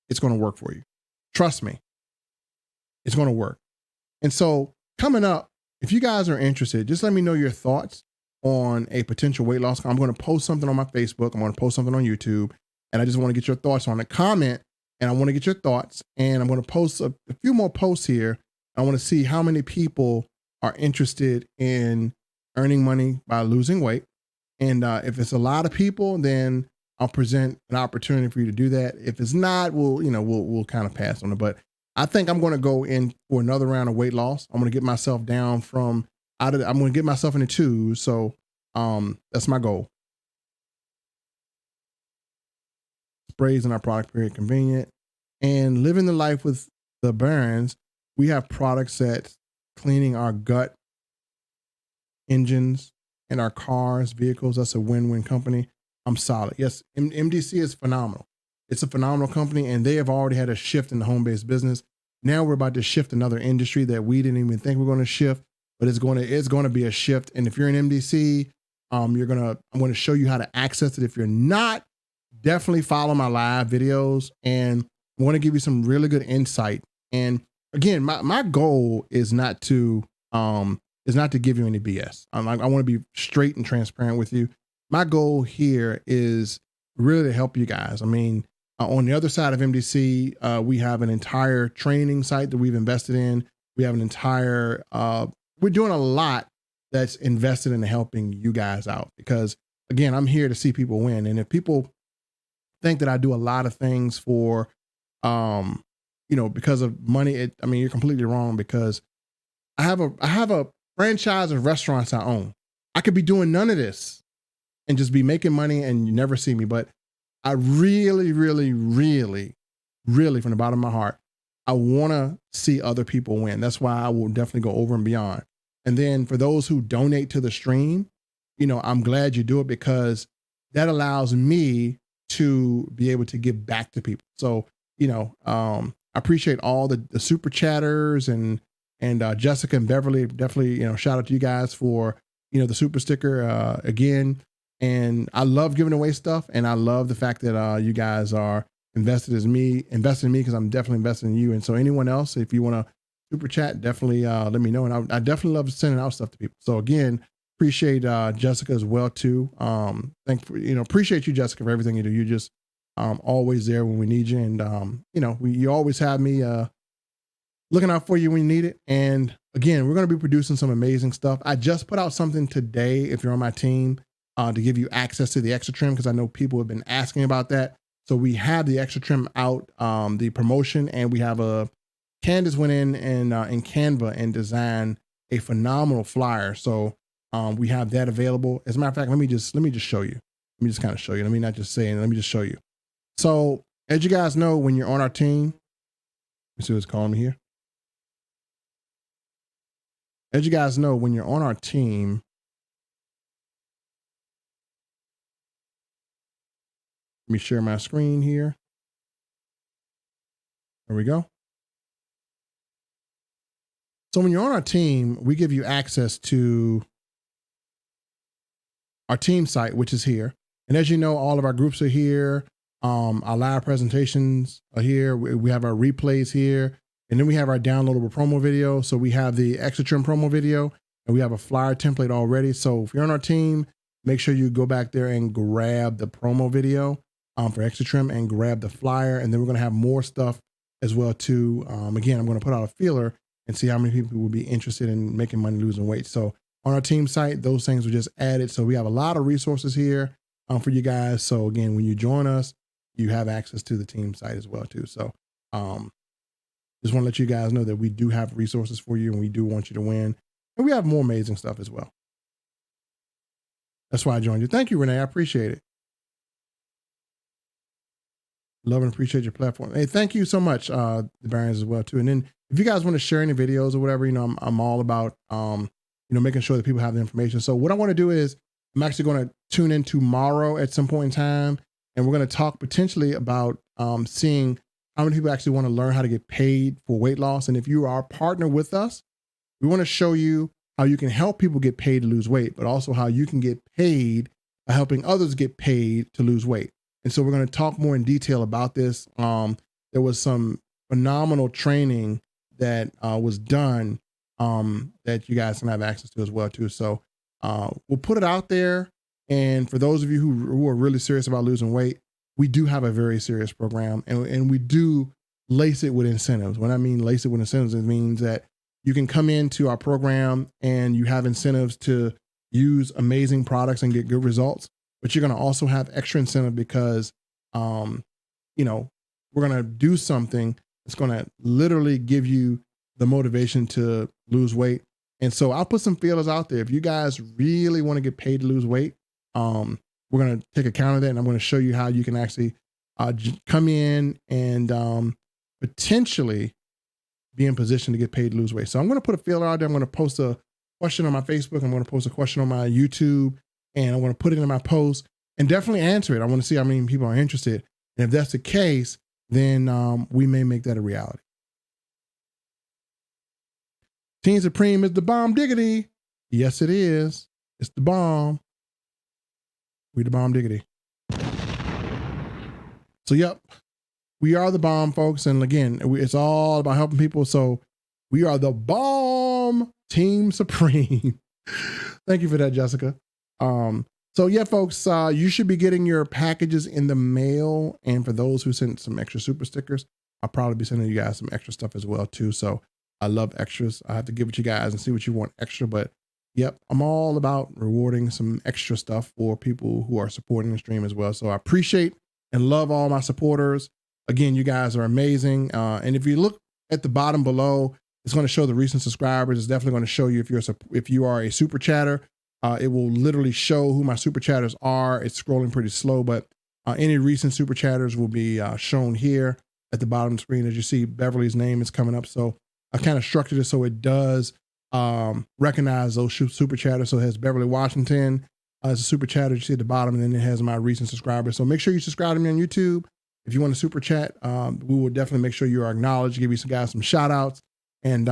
it's going to work for you. Trust me, it's going to work. And so coming up, if you guys are interested, just let me know your thoughts on a potential weight loss. I'm going to post something on my Facebook. I'm going to post something on YouTube, and I just want to get your thoughts on it. Comment, and I want to get your thoughts. And I'm going to post a few more posts here. I want to see how many people are interested in earning money by losing weight. And if it's a lot of people, then I'll present an opportunity for you to do that. If it's not, we'll kind of pass on it. But I think I'm going to go in for another round of weight loss. I'm going to get myself down I'm going to get myself into 2. So that's my goal. Sprays in our product, very convenient. And living the life with the Barons, we have products that cleaning our gut, engines, and our cars, vehicles. That's a win-win company. I'm solid. Yes, MDC is phenomenal. It's a phenomenal company, and they have already had a shift in the home-based business. Now we're about to shift another industry that we didn't even think we're going to shift, but it's going to be a shift. And if you're in MDC, I'm going to show you how to access it. If you're not, definitely follow my live videos, and I want to give you some really good insight. And again, my goal is not to give you any BS. I want to be straight and transparent with you. My goal here is really to help you guys. I mean, on the other side of MDC, we have an entire training site that we've invested in. We have an entire, we're doing a lot that's invested in helping you guys out, because again, I'm here to see people win. And if people think that I do a lot of things for, because of money, you're completely wrong, because I have a franchise of restaurants I own. I could be doing none of this and just be making money and you never see me. But I really, really, really, really, from the bottom of my heart, I want to see other people win. That's why I will definitely go over and beyond. And then for those who donate to the stream, I'm glad you do it, because that allows me to be able to give back to people. So, I appreciate all the super chatters and Jessica and Beverly. Definitely, shout out to you guys for, the super sticker again. And I love giving away stuff, and I love the fact that you guys are invested in me, because I'm definitely invested in you. And so anyone else, if you want to super chat, definitely let me know. And I definitely love sending out stuff to people. So again, appreciate Jessica as well too. Appreciate you, Jessica, for everything you do. You're just always there when we need you, and you always have me looking out for you when you need it. And again, we're going to be producing some amazing stuff. I just put out something today, if you're on my team, to give you access to the extra trim, because I know people have been asking about that. So we have the extra trim out, the promotion, and we have Candace went in Canva and designed a phenomenal flyer. So we have that available. As a matter of fact, let me just show you. Let me just kind of show you. Let me not just say it. Let me just show you. So as you guys know, when you're on our team, let's see what's calling me here. As you guys know, when you're on our team, let me share my screen here. There we go. So when you're on our team, we give you access to our team site, which is here. And as you know, all of our groups are here. Our live presentations are here. We have our replays here. And then we have our downloadable promo video. So we have the extra trim promo video, and we have a flyer template already. So if you're on our team, make sure you go back there and grab the promo video for extra trim and grab the flyer. And then we're going to have more stuff as well too. Again, I'm going to put out a feeler and see how many people will be interested in making money losing weight. So on our team site, those things were just added. So we have a lot of resources here for you guys. So again, when you join us, you have access to the team site as well too. So just want to let you guys know that we do have resources for you, and we do want you to win. And we have more amazing stuff as well. That's why I joined you. Thank you, Renee. I appreciate it. Love and appreciate your platform. Hey, thank you so much, the Barons as well too. And then if you guys want to share any videos or whatever, I'm all about making sure that people have the information. So what I want to do is I'm actually going to tune in tomorrow at some point in time, and we're going to talk potentially about seeing how many people actually want to learn how to get paid for weight loss. And if you are a partner with us, we want to show you how you can help people get paid to lose weight, but also how you can get paid by helping others get paid to lose weight. And so we're going to talk more in detail about this. There was some phenomenal training that was done that you guys can have access to as well too. So we'll put it out there. And for those of you who are really serious about losing weight, we do have a very serious program, and we do lace it with incentives. When I mean lace it with incentives, it means that you can come into our program and you have incentives to use amazing products and get good results, but you're going to also have extra incentive because, we're going to do something that's going to literally give you the motivation to lose weight. And so I'll put some feelers out there. If you guys really want to get paid to lose weight, we're going to take account of that, and I'm going to show you how you can actually come in and potentially be in position to get paid to lose weight. So I'm going to put a feeler out there. I'm going to post a question on my Facebook. I'm going to post a question on my YouTube, and I'm going to put it in my post and definitely answer it. I want to see how many people are interested. And if that's the case, then we may make that a reality. Team Supreme is the bomb diggity. Yes, it is. It's the bomb. We the bomb diggity. So, yep, we are the bomb, folks. And again, it's all about helping people. So we are the bomb Team Supreme. Thank you for that, Jessica. So yeah, folks, you should be getting your packages in the mail. And for those who sent some extra super stickers, I'll probably be sending you guys some extra stuff as well too. So I love extras. I have to give it to you guys and see what you want extra, but yep, I'm all about rewarding some extra stuff for people who are supporting the stream as well. So I appreciate and love all my supporters. Again, you guys are amazing. And if you look at the bottom below, it's going to show the recent subscribers. It's definitely going to show you if you are a super chatter. It will literally show who my super chatters are. It's scrolling pretty slow, but any recent super chatters will be shown here at the bottom of the screen. As you see, Beverly's name is coming up. So I kind of structured it so it does recognize those super chatters. So it has Beverly Washington as a super chatter. You see at the bottom, and then it has my recent subscribers. So make sure you subscribe to me on YouTube. If you want to super chat, we will definitely make sure you are acknowledged, give you some guys some shout outs, and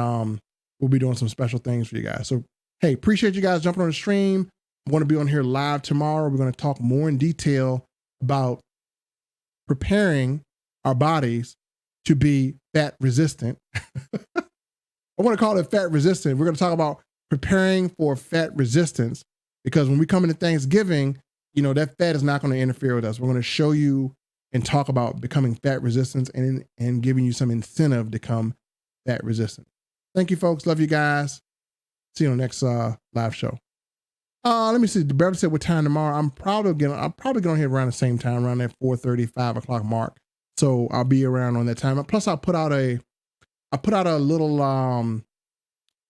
we'll be doing some special things for you guys. So, hey, appreciate you guys jumping on the stream. I'm going to be on here live tomorrow. We're going to talk more in detail about preparing our bodies to be fat resistant. I want to call it fat resistant. We're going to talk about preparing for fat resistance, because when we come into Thanksgiving, you know, that fat is not going to interfere with us. We're going to show you and talk about becoming fat resistant and giving you some incentive to become fat resistant. Thank you, folks. Love you guys. See you on the next live show. Let me see. Beverly said what time tomorrow. I'll probably get on here around the same time, around that 4:30, 5 o'clock mark. So I'll be around on that time. Plus, I'll put out a little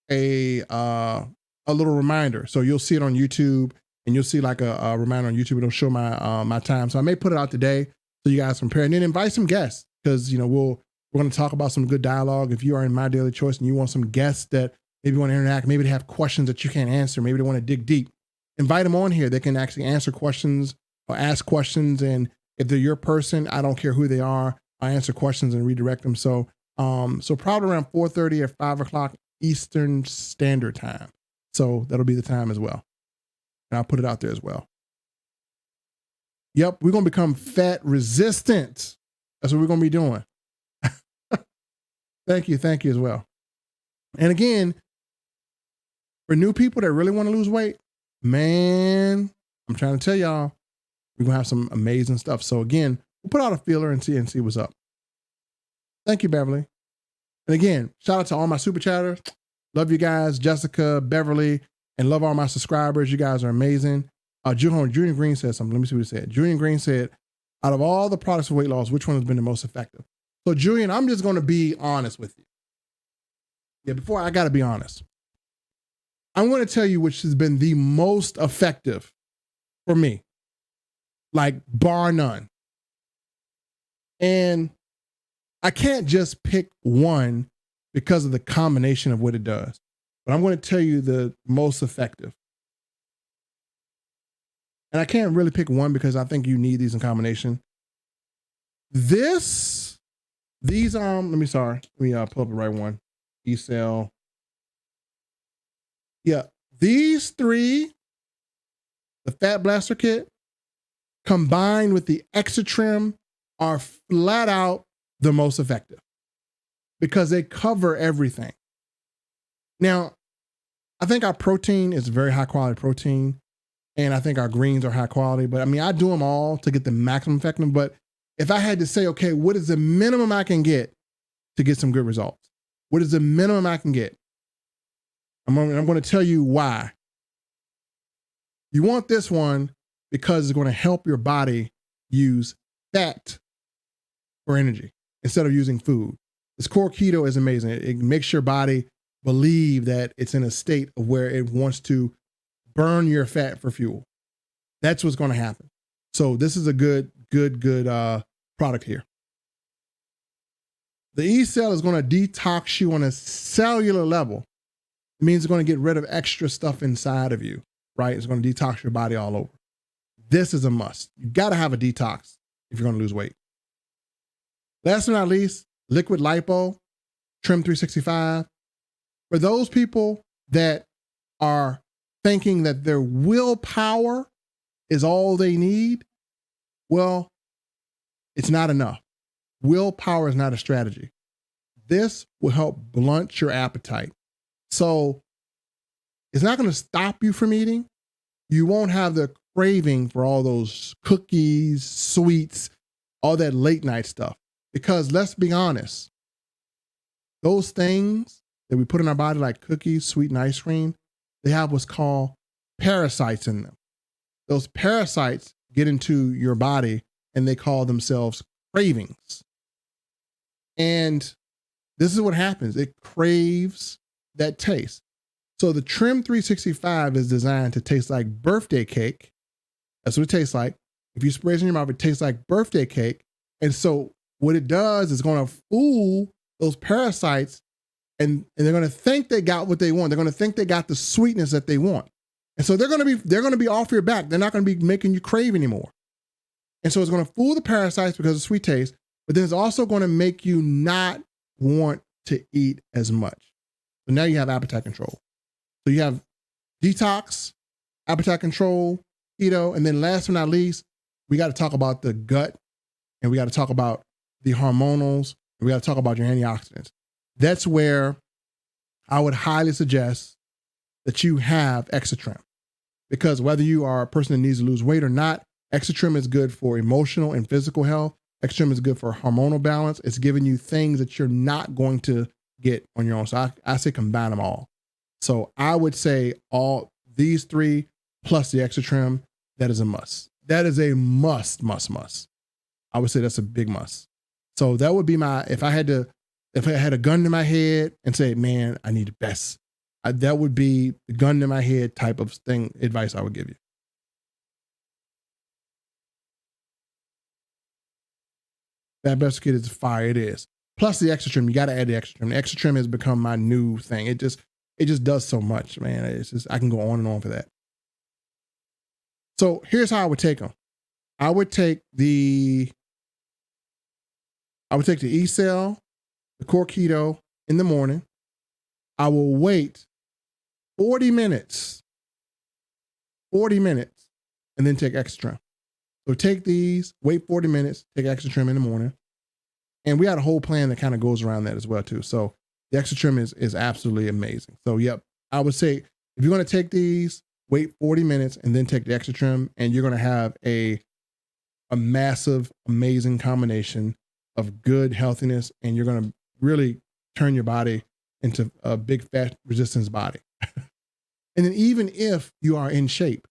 a little reminder. So you'll see it on YouTube, and you'll see like a reminder on YouTube. It'll show my my time. So I may put it out today so you guys compare, and then invite some guests, because you know we're going to talk about some good dialogue. If you are in My Daily Choice and you want some guests that maybe want to interact, maybe they have questions that you can't answer, maybe they want to dig deep, invite them on here. They can actually answer questions or ask questions. And if they're your person, I don't care who they are, I answer questions and redirect them. So probably around 4:30 or 5 o'clock Eastern Standard Time. So that'll be the time as well. And I'll put it out there as well. Yep, we're going to become fat resistant. That's what we're going to be doing. Thank you as well. And again, for new people that really want to lose weight, man, I'm trying to tell y'all, we're going to have some amazing stuff. So again, we'll put out a feeler and see what's up. Thank you, Beverly. And again, shout out to all my super chatters. Love you guys, Jessica, Beverly, and love all my subscribers. You guys are amazing. Julian Green said something. Let me see what he said. Julian Green said, out of all the products for weight loss, which one has been the most effective? So Julian, I'm just going to be honest with you. Yeah, before I got to be honest. I'm going to tell you which has been the most effective for me, like bar none. And I can't just pick one because of the combination of what it does, but I'm going to tell you the most effective. And I can't really pick one because I think you need these in combination. Let me pull up the right one. E-cell. Yeah, these three, the Fat Blaster Kit, combined with the Extra Trim, are flat out the most effective because they cover everything. Now, I think our protein is very high quality protein, and I think our greens are high quality, but I mean, I do them all to get the maximum effective. But if I had to say, okay, what is the minimum I can get to get some good results? What is the minimum I can get? I'm going to tell you why. You want this one because it's going to help your body use fat for energy instead of using food. This core keto is amazing. It makes your body believe that it's in a state of where it wants to burn your fat for fuel. That's what's going to happen. So this is a good product here. The E-cell is going to detox you on a cellular level. It means it's going to get rid of extra stuff inside of you, right? It's going to detox your body all over. This is a must. You got to have a detox if you're going to lose weight. Last but not least, Liquid Lipo, Trim 365. For those people that are thinking that their willpower is all they need, well, it's not enough. Willpower is not a strategy. This will help blunt your appetite. So it's not going to stop you from eating. You won't have the craving for all those cookies, sweets, all that late night stuff. Because let's be honest, those things that we put in our body like cookies, sweet, and ice cream, they have what's called parasites in them. Those parasites get into your body and they call themselves cravings. And this is what happens. It craves that taste. So the Trim 365 is designed to taste like birthday cake. That's what it tastes like. If you spray it in your mouth, it tastes like birthday cake. And so what it does is going to fool those parasites, and they're going to think they got what they want. They're going to think they got the sweetness that they want. And so they're going to be off your back. They're not going to be making you crave anymore. And so it's going to fool the parasites because of sweet taste, but then it's also going to make you not want to eat as much. So now you have appetite control. So you have detox, appetite control, keto, and then last but not least, we got to talk about the gut, and we got to talk about the hormonals, and we got to talk about your antioxidants. That's where I would highly suggest that you have Extratrim, because whether you are a person that needs to lose weight or not, Extratrim is good for emotional and physical health. Extratrim is good for hormonal balance. It's giving you things that you're not going to get on your own. So I say combine them all. So I would say all these three plus the Extratrim, that is a must. That is a must. I would say that's a big must. So that would be if I had a gun to my head and say, man, I need the best, that would be the gun to my head type of advice I would give you. That Best Kit is fire. It is. Plus the Extratrim, you got to add the Extratrim. The Extratrim has become my new thing. It just does so much, man. It's just, I can go on and on for that. So here's how I would take them. I would take the E-Cell, the Core Keto in the morning. I will wait 40 minutes, and then take Extratrim. So take these, wait 40 minutes, take Extratrim in the morning. And we had a whole plan that kind of goes around that as well too. So the Extratrim is absolutely amazing. So yep, I would say if you're going to take these, wait 40 minutes and then take the Extratrim, and you're going to have a massive, amazing combination of good healthiness, and you're going to really turn your body into a big fat resistance body. And then even if you are in shape,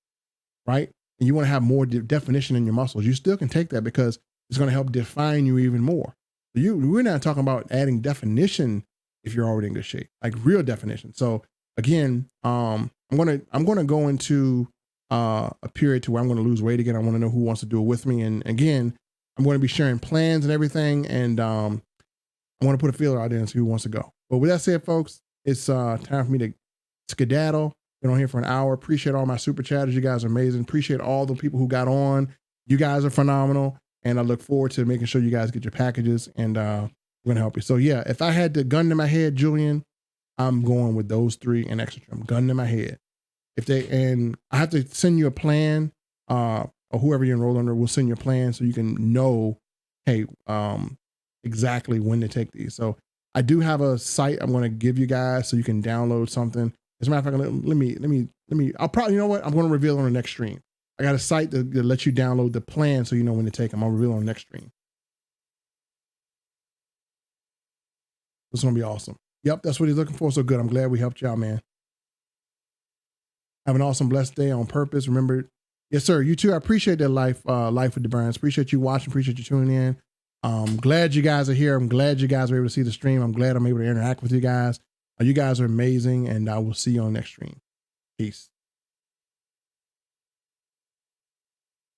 right, and you want to have more definition in your muscles, you still can take that because it's going to help define you even more. We're not talking about adding definition if you're already in good shape, like real definition. So again, I'm gonna go into a period to where I'm going to lose weight again. I want to know who wants to do it with me, and again, I'm going to be sharing plans and everything, and I want to put a feeler out there and see who wants to go. But with that said, folks, it's time for me to skedaddle. Been on here for an hour. Appreciate all my super chatters. You guys are amazing. Appreciate all the people who got on. You guys are phenomenal. And I look forward to making sure you guys get your packages, and we're going to help you. So yeah, if I had the gun to my head, Julian, I'm going with those three and Extratrim. Gun to my head. And I have to send you a plan, or whoever you enroll under will send you a plan so you can know, hey, exactly when to take these. So I do have a site I'm going to give you guys so you can download something. As a matter of fact, let me, I'll probably, you know what? I'm going to reveal on the next stream. I got a site that lets you download the plan so you know when to take them. I'll reveal on the next stream. This is going to be awesome. Yep, that's what he's looking for. So good. I'm glad we helped you out, man. Have an awesome, blessed day on purpose. Remember, yes, sir. You too. I appreciate that life with the Brands. Appreciate you watching. Appreciate you tuning in. Glad you guys are here. I'm glad you guys were able to see the stream. I'm glad I'm able to interact with you guys. You guys are amazing, and I will see you on the next stream. Peace.